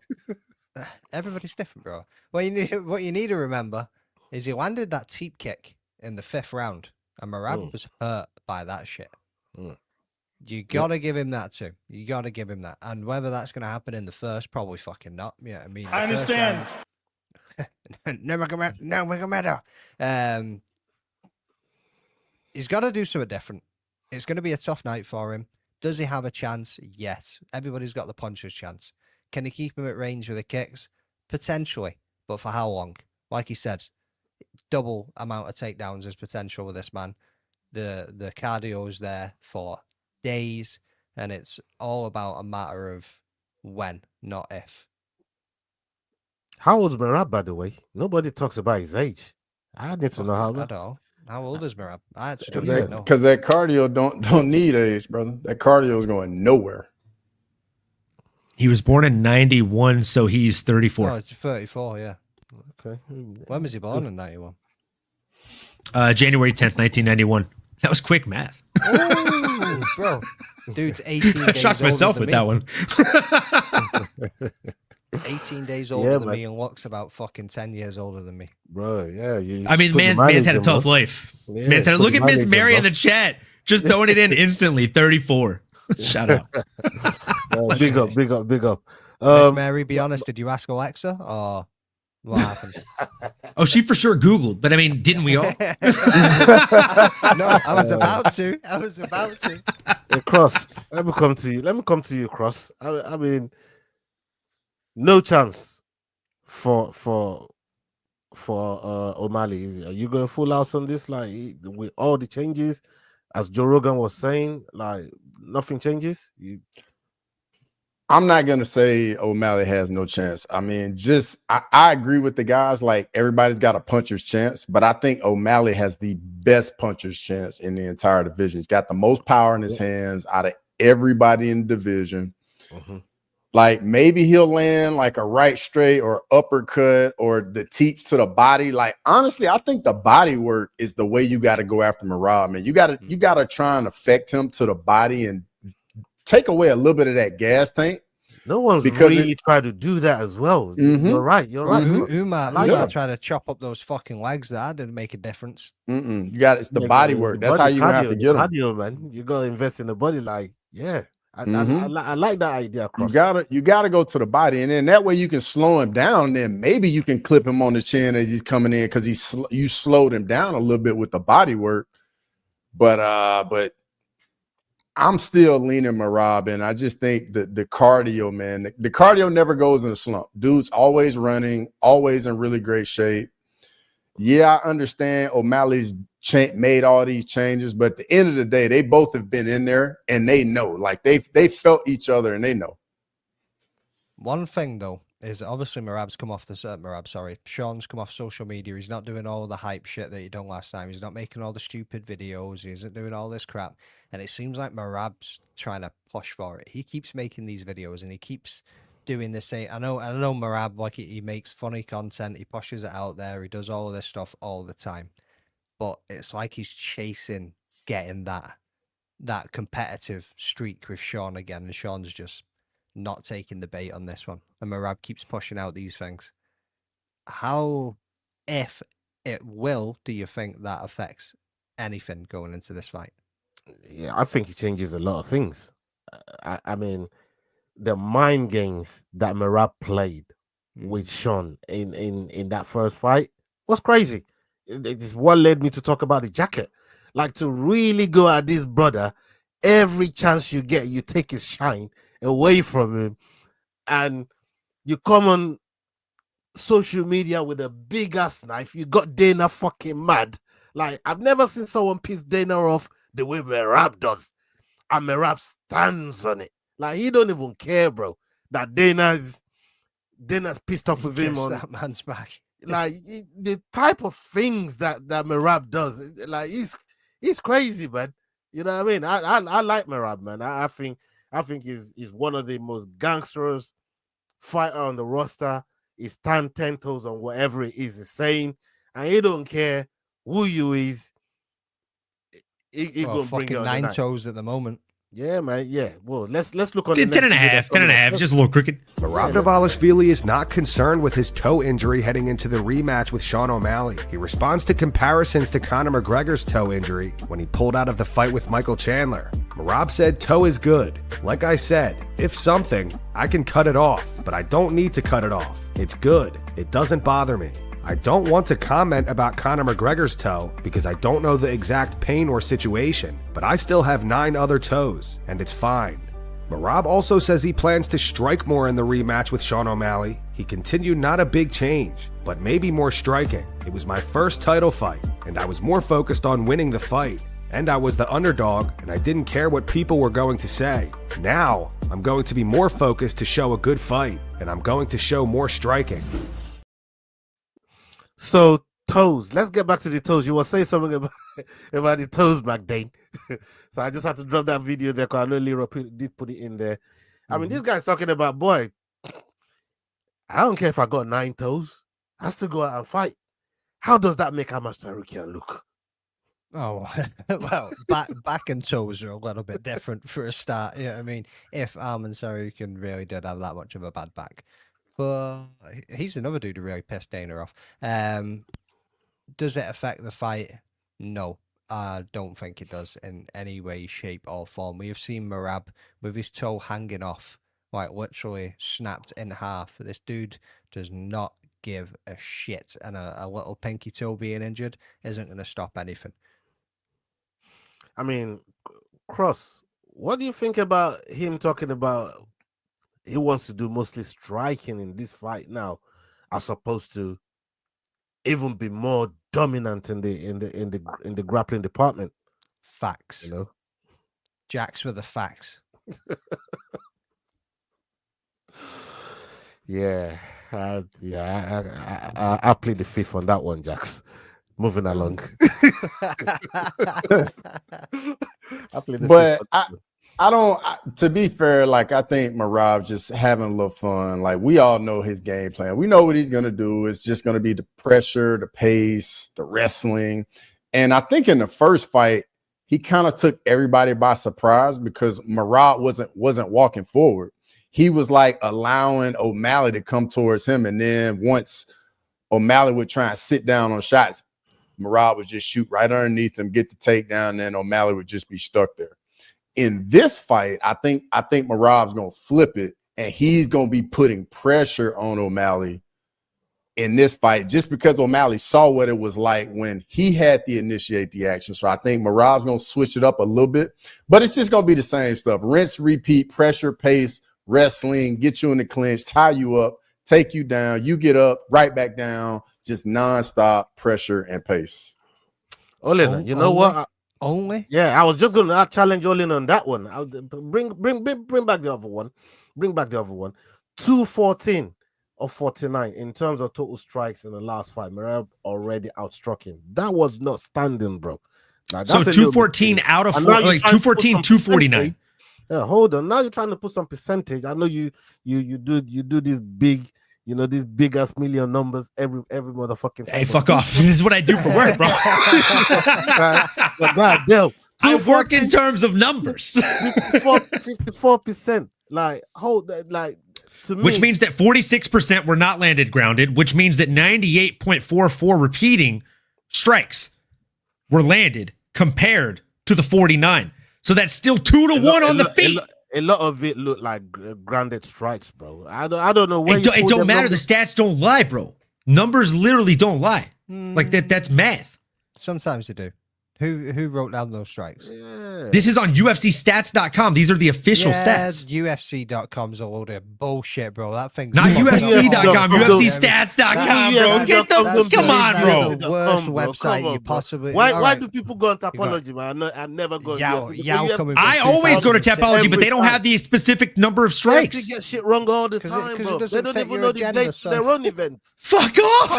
everybody's different, bro. What you need to remember is he landed that teep kick in the 5th round, and Merab was hurt by that shit. You gotta give him that too. You gotta give him that. And whether that's gonna happen in the first, probably fucking not. Yeah, I mean, I understand. No matter. He's got to do something different. It's going to be a tough night for him. Does he have a chance? Yes. Everybody's got the puncher's chance. Can he keep him at range with the kicks? Potentially. But for how long? Like he said, double amount of takedowns is potential with this man. The cardio is there for days, and it's all about a matter of when, not if. How old's Merab, by the way? Nobody talks about his age. I need to know how old. I don't know. How old is Merab? I actually don't even know. Because that cardio don't need age, brother. That cardio is going nowhere. He was born in 91, so he's 34. Oh, it's 34, yeah. Okay. When was he born in 91? January 10th, 1991. That was quick math. Oh, bro. Dude's 18 days I shocked myself with that one. 18 days older than me and looks about fucking 10 years older than me. Bro, yeah. I mean, man's had a tough life. Yeah, man's had look at Miss Mary in the chat. Just throwing it in instantly. 34. Shout out. Big up. Miss Mary, be honest, did you ask Alexa or what happened? Oh, she for sure Googled, but I mean, didn't we all? No, I was about to. Hey, Cross, let me come to you, Cross. I mean, no chance for O'Malley. Are you going full house on this? Like with all the changes, as Joe Rogan was saying, like nothing changes. I'm not gonna say O'Malley has no chance. I mean, I agree with the guys. Like everybody's got a puncher's chance, but I think O'Malley has the best puncher's chance in the entire division. He's got the most power in his hands out of everybody in the division. Like maybe he'll land like a right straight or uppercut or the teeps to the body. Like honestly, I think the body work is the way you got to go after Merab, man. You gotta try and affect him to the body and take away a little bit of that gas tank. No one's really tried to do that as well. You're right. Umar tried to chop up those fucking legs. That didn't make a difference. You got it's the body work. That's how you have to get them. Cardio, man. You gotta invest in the body. Like, yeah. I like that idea. Cross. You gotta go to the body, and then that way you can slow him down. And then maybe you can clip him on the chin as he's coming in because you slowed him down a little bit with the body work. But I'm still leaning Merab, and I just think the cardio, man, the cardio never goes in a slump. Dude's always running, always in really great shape. Yeah, I understand O'Malley's made all these changes, but at the end of the day, they both have been in there and they know, like they felt each other and they know. One thing though is obviously Sean's come off social media. He's not doing all the hype shit that he done last time. He's not making all the stupid videos. He isn't doing all this crap. And it seems like Merab's trying to push for it. He keeps making these videos and he keeps doing this. I know Merab, like he makes funny content. He pushes it out there. He does all of this stuff all the time. But it's like he's chasing getting that competitive streak with Sean again. And Sean's just not taking the bait on this one. And Merab keeps pushing out these things. How, if it will, do you think that affects anything going into this fight? Yeah, I think it changes a lot of things. I mean, the mind games that Merab played with Sean in that first fight was crazy. This what led me to talk about the jacket. Like, to really go at this brother, every chance you get, you take his shine away from him, and you come on social media with a big ass knife. You got Dana fucking mad. Like, I've never seen someone piss Dana off the way Merab does, and Merab stands on it. Like, he don't even care, bro, that Dana's pissed off with him on that man's back. Like, the type of things that Merab does, like, he's crazy, man. You know what I mean? I like Merab, man. I think he's one of the most gangsters fighter on the roster. He stand 10 toes on whatever it is he's saying, and he don't care who you is. He gonna bring it on 9 toes at the moment. Yeah, man. Yeah. Well, let's look on 10 and a half. 10 and a half. Just a little crooked. Merab Dvalishvili is not concerned with his toe injury heading into the rematch with Sean O'Malley. He responds to comparisons to Conor McGregor's toe injury when he pulled out of the fight with Michael Chandler. Merab said toe is good. Like I said, if something, I can cut it off, but I don't need to cut it off. It's good. It doesn't bother me. I don't want to comment about Conor McGregor's toe because I don't know the exact pain or situation, but I still have 9 other toes, and it's fine. Merab also says he plans to strike more in the rematch with Sean O'Malley. He continued, not a big change, but maybe more striking. It was my first title fight, and I was more focused on winning the fight. And I was the underdog, and I didn't care what people were going to say. Now, I'm going to be more focused to show a good fight, and I'm going to show more striking. So, toes. Let's get back to the toes. You were saying something about the toes back then. So I just had to drop that video there because I know Leroy did put it in there. I mean, this guy's talking about, boy, I don't care if I got 9 toes. I still go out and fight. How does that make Ahmad Tsarukyan look? Oh, well, back and toes are a little bit different for a start. Yeah, I mean, if Arman Tsarukyan really did have that much of a bad back. But he's another dude who really pissed Dana off. Does it affect the fight? No, I don't think it does in any way, shape, or form. We have seen Merab with his toe hanging off, like literally snapped in half. This dude does not give a shit, and a little pinky toe being injured isn't going to stop anything. I mean, Cross, what do you think about him talking about he wants to do mostly striking in this fight now, as opposed to even be more dominant in the grappling department? Facts. You know, Jax with the facts. Yeah, I plead the fifth on that one, Jax. Moving along. I don't, to be fair, like, I think Merab's just having a little fun. Like, we all know his game plan. We know what he's going to do. It's just going to be the pressure, the pace, the wrestling. And I think in the first fight, he kind of took everybody by surprise because Merab wasn't walking forward. He was like allowing O'Malley to come towards him. And then once O'Malley would try and sit down on shots, Merab would just shoot right underneath him, get the takedown, and then O'Malley would just be stuck there. In this fight, I think Merab's going to flip it, and he's going to be putting pressure on O'Malley in this fight just because O'Malley saw what it was like when he had to initiate the action. So I think Merab's going to switch it up a little bit, but it's just going to be the same stuff. Rinse, repeat, pressure, pace, wrestling, get you in the clinch, tie you up, take you down, you get up, right back down, just nonstop pressure and pace. Olina, you know what? Only? Yeah, I was just going to challenge Olin on that one. I'll bring back the other one. Bring back the other one. 214 of 49 in terms of total strikes in the last fight. Merab already outstruck him. That was not standing, bro. Now, so 214 out of 214, 249. Yeah, hold on. Now you're trying to put some percentage. I know you do this big, these big ass million numbers every motherfucking time. Hey, fuck off. This is what I do for work, bro. God damn. I work in terms of numbers. 54%. Like, to me, which means that 46% were not landed grounded, which means that 98.44 repeating strikes were landed compared to the 49. So that's still 2 to 1 on the feet. a lot of it looked like grounded strikes, bro. I don't know where it don't matter. The stats don't lie, bro. Numbers literally don't lie. Like that's math. Sometimes they do. Who wrote down those strikes? Yeah. This is on UFCstats.com. These are the official stats. UFC.com's a load of bullshit, bro. That thing's not UFC.com, UFCstats.com, bro. Come on, bro. The worst website you possibly. Why do people go on Tapology, man? I never go. I always go to Tapology, but they don't have the specific number of strikes. They get shit wrong all the time, bro. They don't even know the dates to their own events. Fuck off,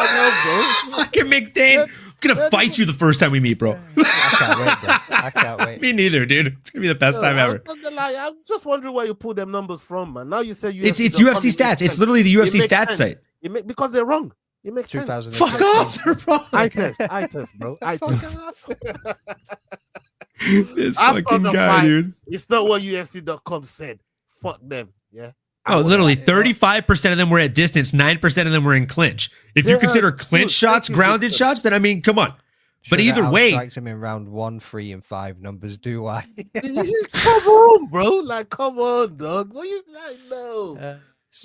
fucking McDane. I'm gonna fight you the first time we meet, bro. I can't wait, bro. I can't wait. Me neither, dude. It's gonna be the best time ever. I'm just wondering where you pull them numbers from, man. Now you say it's UFC stats. It's literally the UFC stats site. Because they're wrong. It makes sense. Fuck off, they're wrong. I test, bro. I test. This fucking guy, dude. It's not what UFC.com said. Fuck them. Yeah. Oh, literally 35% of them were at distance, 9% of them were in clinch. If you consider clinch shots grounded shots, then I mean, come on. But either way, strikes him in round 1, 3, and 5 numbers. Do I? Come on, bro. Like, come on, dog. What you like? No.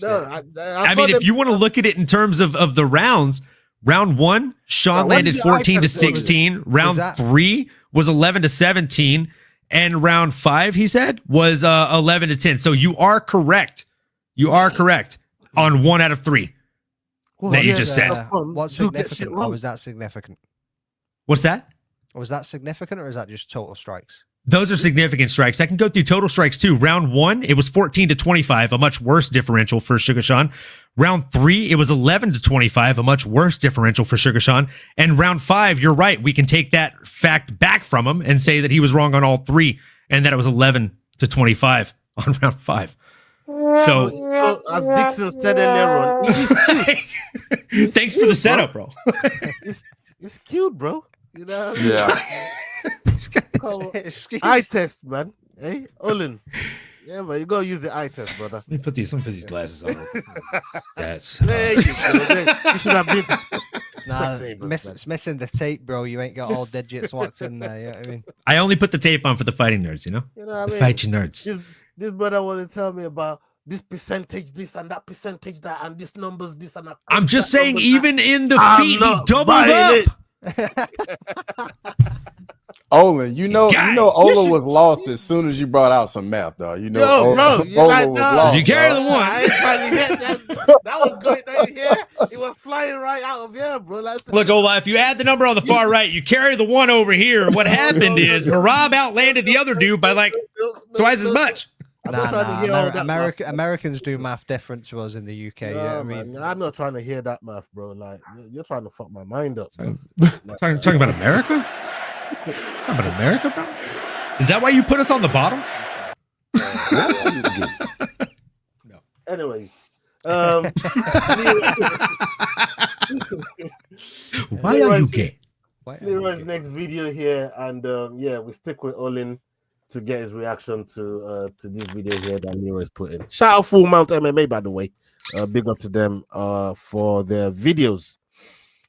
I mean, if you want to look at it in terms of the rounds, round 1, Sean landed 14-16. Round 3 was 11-17, and round 5, he said, was 11-10. So you are correct. You are correct on 1 out of 3 that you just said. What's significant? Or was that significant? What's that? Was that significant, or is that just total strikes? Those are significant strikes. I can go through total strikes too. Round 1, it was 14-25, a much worse differential for Sugar Sean. Round 3, it was 11-25, a much worse differential for Sugar Sean. And round 5, you're right. We can take that fact back from him and say that he was wrong on all 3 and that it was 11-25 on round 5. So as Dixon said earlier on, thanks for the setup, bro. It's cute, bro. You know? Yeah. Eye test, man. Hey, Olin. Yeah, but you gotta use the eye test, brother. Let me put these glasses on. That's you should have been. Nah, it's missing the tape, bro. You ain't got all digits locked in there. You know what I mean? I only put the tape on for the fighting nerds, you know? The fighting nerds. This brother want to tell me about this percentage, this and that percentage, that, and this numbers, this and that. I'm just saying, even in the feet, he doubled up. Olin, you know, Ola was lost as soon as you brought out some math, though. You know, Ola was lost. You carry the one. I ain't trying to hear that was going here. It was flying right out of here, bro. Look, Ola, if you add the number on the far right, you carry the 1 over here. What happened is Merab outlanded the other dude by like twice as much. Americans do math different to us in the UK. Yeah, I mean, I'm not trying to hear that math, bro. Like, you're trying to fuck my mind up. Talking about America? Talking about America, bro? Is that why you put us on the bottom? No. Anyway, why are you gay? Leroy's next video here, and we stick with Olin to get his reaction to this video here that Leroy's put in. Shout out Full Mount MMA, by the way. Big up to them for their videos.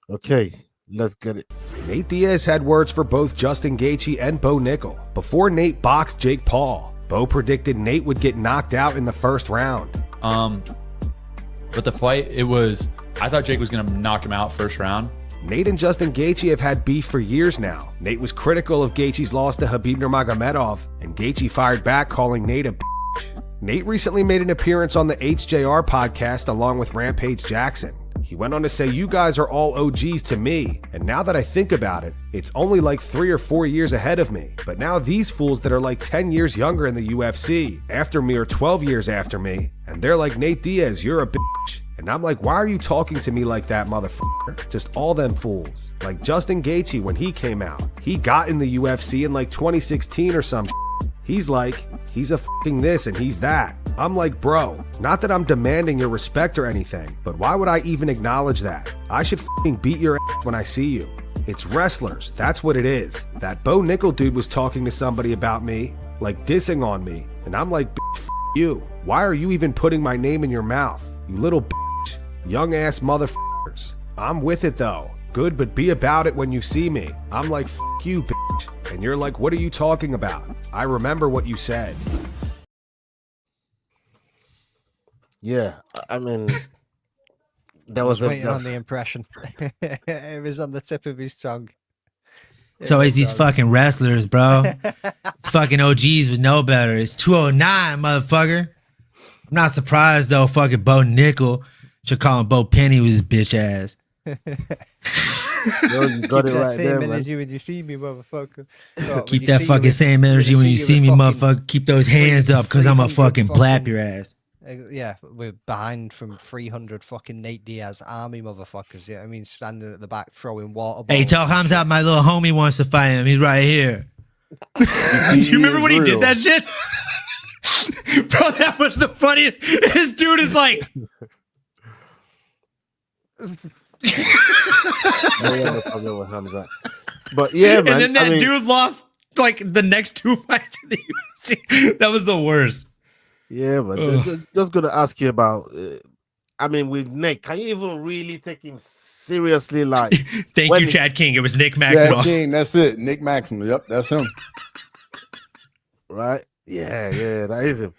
Okay, let's get it. Nate Diaz had words for both Justin Gaethje and Bo Nickel before Nate boxed Jake Paul. Bo predicted Nate would get knocked out in the first round. But the fight, I thought Jake was going to knock him out first round. Nate and Justin Gaethje have had beef for years now. Nate was critical of Gaethje's loss to Khabib Nurmagomedov, and Gaethje fired back, calling Nate a bitch. Nate recently made an appearance on the HJR podcast along with Rampage Jackson. He went on to say, "You guys are all OGs to me, and now that I think about it, it's only like 3 or 4 years ahead of me. But now these fools that are like 10 years younger in the UFC, after me or 12 years after me, and they're like, Nate Diaz, you're a bitch." And I'm like, why are you talking to me like that, motherfucker? Just all them fools. Like Justin Gaethje, when he came out, he got in the UFC in like 2016 or some shit. He's like, he's a fucking this and he's that. I'm like, bro, not that I'm demanding your respect or anything, but why would I even acknowledge that? I should fucking beat your ass when I see you. It's wrestlers, that's what it is. That Bo Nickel dude was talking to somebody about me, like dissing on me, and I'm like, bitch, you. Why are you even putting my name in your mouth? You little bitch. Young ass motherfuckers. I'm with it though. Good, but be about it when you see me. I'm like, f you, bitch. And you're like, what are you talking about? I remember what you said. Yeah, I mean, I was waiting on the impression. It was on the tip of his tongue. It's always these fucking wrestlers, bro. Fucking OGs would know better. It's 209, motherfucker. I'm not surprised though. Fucking Bo Nickel should call him Bo Penny with his bitch ass. Yo, you got it right there, man. Energy when you see me, motherfucker. Oh, Keep that fucking same energy when you see me, motherfucker. Keep those hands up, cause I'm a fucking blap your ass. Yeah, we're behind from 300 fucking Nate Diaz army motherfuckers. Yeah, I mean, standing at the back throwing water balls. Hey, tell Hamza my little homie wants to fight him. He's right here. Do you remember when he did that shit? Bro, that was the funniest. This dude is like. No problem with Hamza. But yeah, man. And then that dude lost like the next 2 fights in the UFC. That was the worst. Yeah, but just gonna ask you about. I mean, with Nick, can you even really take him seriously? Like, thank you, Chad King. It was Nick Maximoff. Chad King, that's it. Nick Maximoff. Yep, that's him. Right? Yeah, that is him.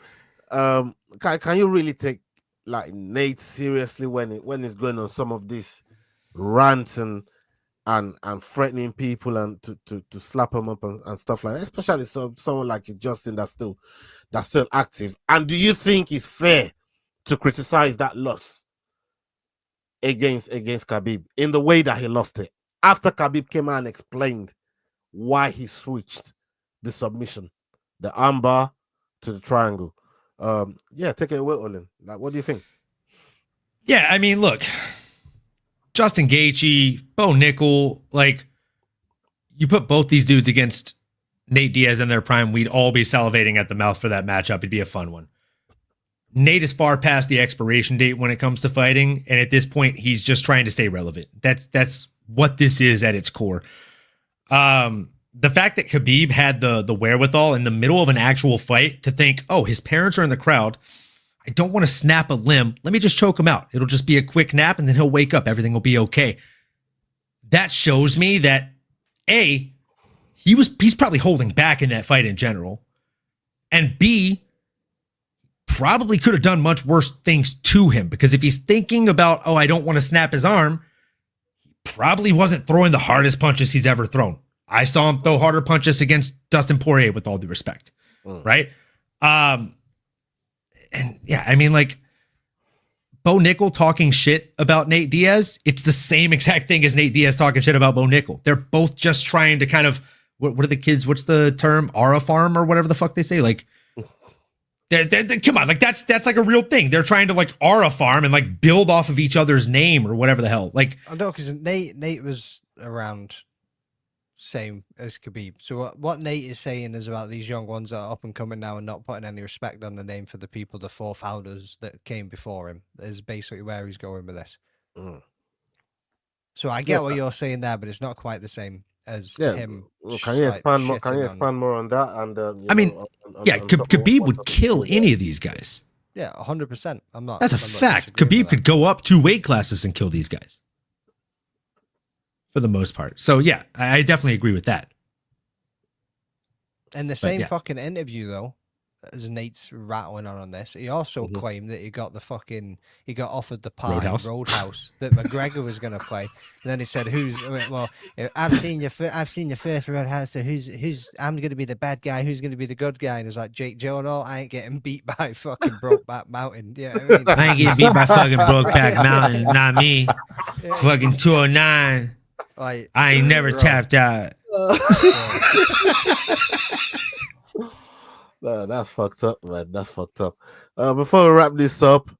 Can you really take like Nate seriously when he's going on some of this rants and threatening people and to slap him up and stuff like that, especially someone like Justin that's still active? And do you think it's fair to criticize that loss against Khabib in the way that he lost it after Khabib came out and explained why he switched the submission, the armbar to the triangle? Yeah, take it away, Olin. Like, what do you think? Yeah, I mean, look, Justin Gaethje, Bo Nickel, like, you put both these dudes against Nate Diaz in their prime, we'd all be salivating at the mouth for that matchup. It'd be a fun one. Nate is far past the expiration date when it comes to fighting, and at this point, he's just trying to stay relevant. That's what this is at its core. The fact that Khabib had the wherewithal in the middle of an actual fight to think, oh, his parents are in the crowd. I don't want to snap a limb. Let me just choke him out. It'll just be a quick nap, and then he'll wake up. Everything will be okay. That shows me that, A, he's probably holding back in that fight in general. And B, probably could have done much worse things to him, because if he's thinking about, oh, I don't want to snap his arm, he probably wasn't throwing the hardest punches he's ever thrown. I saw him throw harder punches against Dustin Poirier, with all due respect. Right? And yeah, I mean, like, Bo Nickel talking shit about Nate Diaz, it's the same exact thing as Nate Diaz talking shit about Bo Nickel. They're both just trying to kind of, what are the kids, what's the term? Aura farm or whatever the fuck they say? Like, they're come on, like that's like a real thing. They're trying to like aura farm and like build off of each other's name or whatever the hell. Like, I know, because Nate was around same as Khabib. So what Nate is saying is about these young ones that are up and coming now and not putting any respect on the name for the people, the four founders that came before him, is basically where he's going with this. So I get what you're saying there, but it's not quite the same as him. Well, can you expand more? Can you expand more on that? And Khabib would kill any of these guys. Yeah, 100%. I'm not. That's a fact. Khabib could go up 2 weight classes and kill these guys, for the most part. So yeah, I definitely agree with that. In the same fucking interview, though, as Nate's rattling on this, he also claimed that he got offered the part Roadhouse that McGregor was going to play, and then he said, I've seen your first Roadhouse, so who's I'm going to be the bad guy, who's going to be the good guy? And it's like, Jake Gyllenhaal, I ain't getting beat by fucking Brokeback Mountain. Yeah, I ain't getting beat by fucking Brokeback Mountain, not me. Fucking 209. Like, I ain't never tapped out. No, that's fucked up, man. That's fucked up. Before we wrap this up,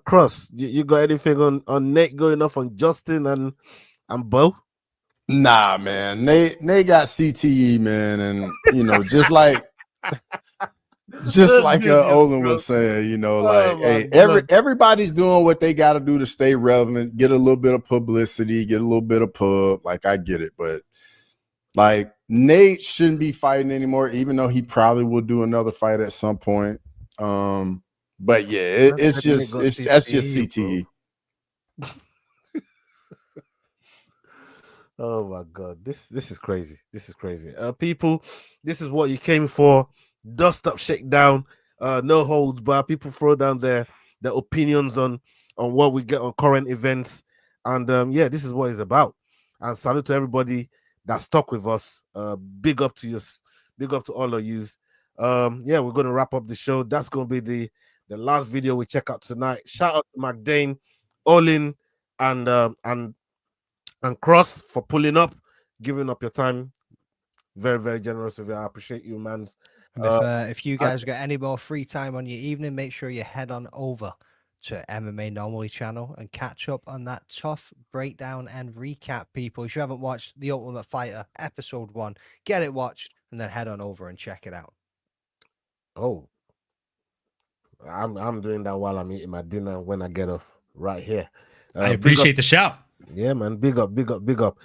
Cross, you got anything on Nate going off on Justin and Bo? Nah, man. Nate got CTE, man, and just like Olin was saying, hey, everybody's doing what they got to do to stay relevant, get a little bit of publicity, get a little bit of pub. Like, I get it, but like, Nate shouldn't be fighting anymore, even though he probably will do another fight at some point. But yeah, that's just CTE. Oh my God, this is crazy. This is crazy. People, this is what you came for. Dust up, shake down, no holds bar. People throw down their their opinions on what we get on current events. And yeah, this is what it's about. And salute to everybody that stuck with us. Big up to you, big up to all of you. Yeah, we're going to wrap up the show. That's going to be the last video we check out tonight. Shout out to McDane, Olin, and Cross for pulling up, giving up your time. Very, very generous of you. I appreciate you, man. If you guys got any more free time on your evening, make sure you head on over to MMA Normally channel and catch up on that tough breakdown and recap, people. If you haven't watched The Ultimate Fighter episode 1, get it watched and then head on over and check it out. Oh, I'm doing that while I'm eating my dinner when I get off right here. I appreciate the shout. Yeah, man. Big up, big up, big up.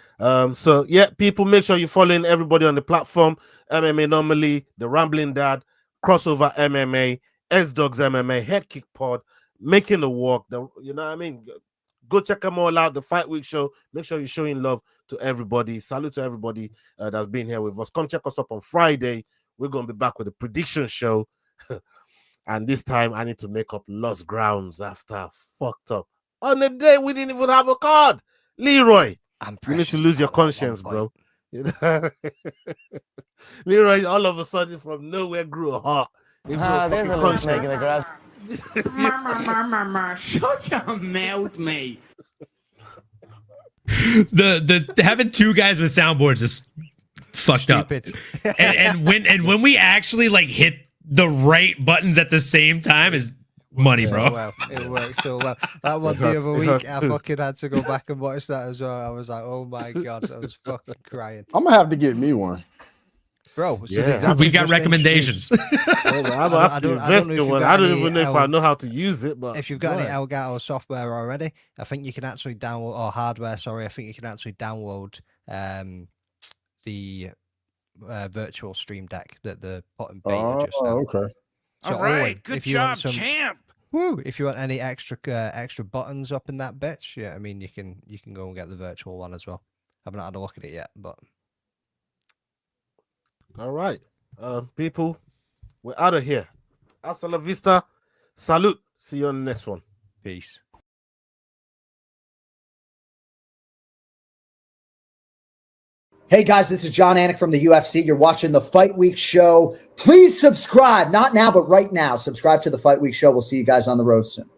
So yeah, people, make sure you're following everybody on the platform. MMA Normally, The Rambling Dad, Crossover MMA, S-Dogs MMA, Head Kick Pod, Making the Walk. You know what I mean? Go check them all out. The Fight Week show. Make sure you're showing love to everybody. Salute to everybody that's been here with us. Come check us up on Friday. We're going to be back with a prediction show. And this time I need to make up lost grounds after I fucked up. On the day we didn't even have a card. Leroy, you need to lose your conscience, bro. Leroy, all of a sudden from nowhere grew a heart. There's a little snake in the grass. Shut your mouth, mate. The having two guys with soundboards is fucked up. and when we actually like hit the right buttons at the same time is money, bro. Well, it worked so well. That one the other week, I fucking had to go back and watch that as well. I was like, oh my god, I was fucking crying. I'm gonna have to get me one, bro. So yeah, we got recommendations. I don't even know if I know how to use it, but if you've got any Elgato software already, I think you can actually download, or hardware, sorry, I think you can actually download the virtual stream deck that they're putting beta just now. Okay. So all right, good job, champ. Woo, if you want any extra buttons up in that bitch, yeah, I mean you can go and get the virtual one as well. I haven't had a look at it yet, but all right, people, we're out of here. Hasta la vista. Salute. See you on the next one. Peace. Hey guys, this is John Anik from the UFC. You're watching the Fight Week show. Please subscribe. Not now, but right now. Subscribe to the Fight Week show. We'll see you guys on the road soon.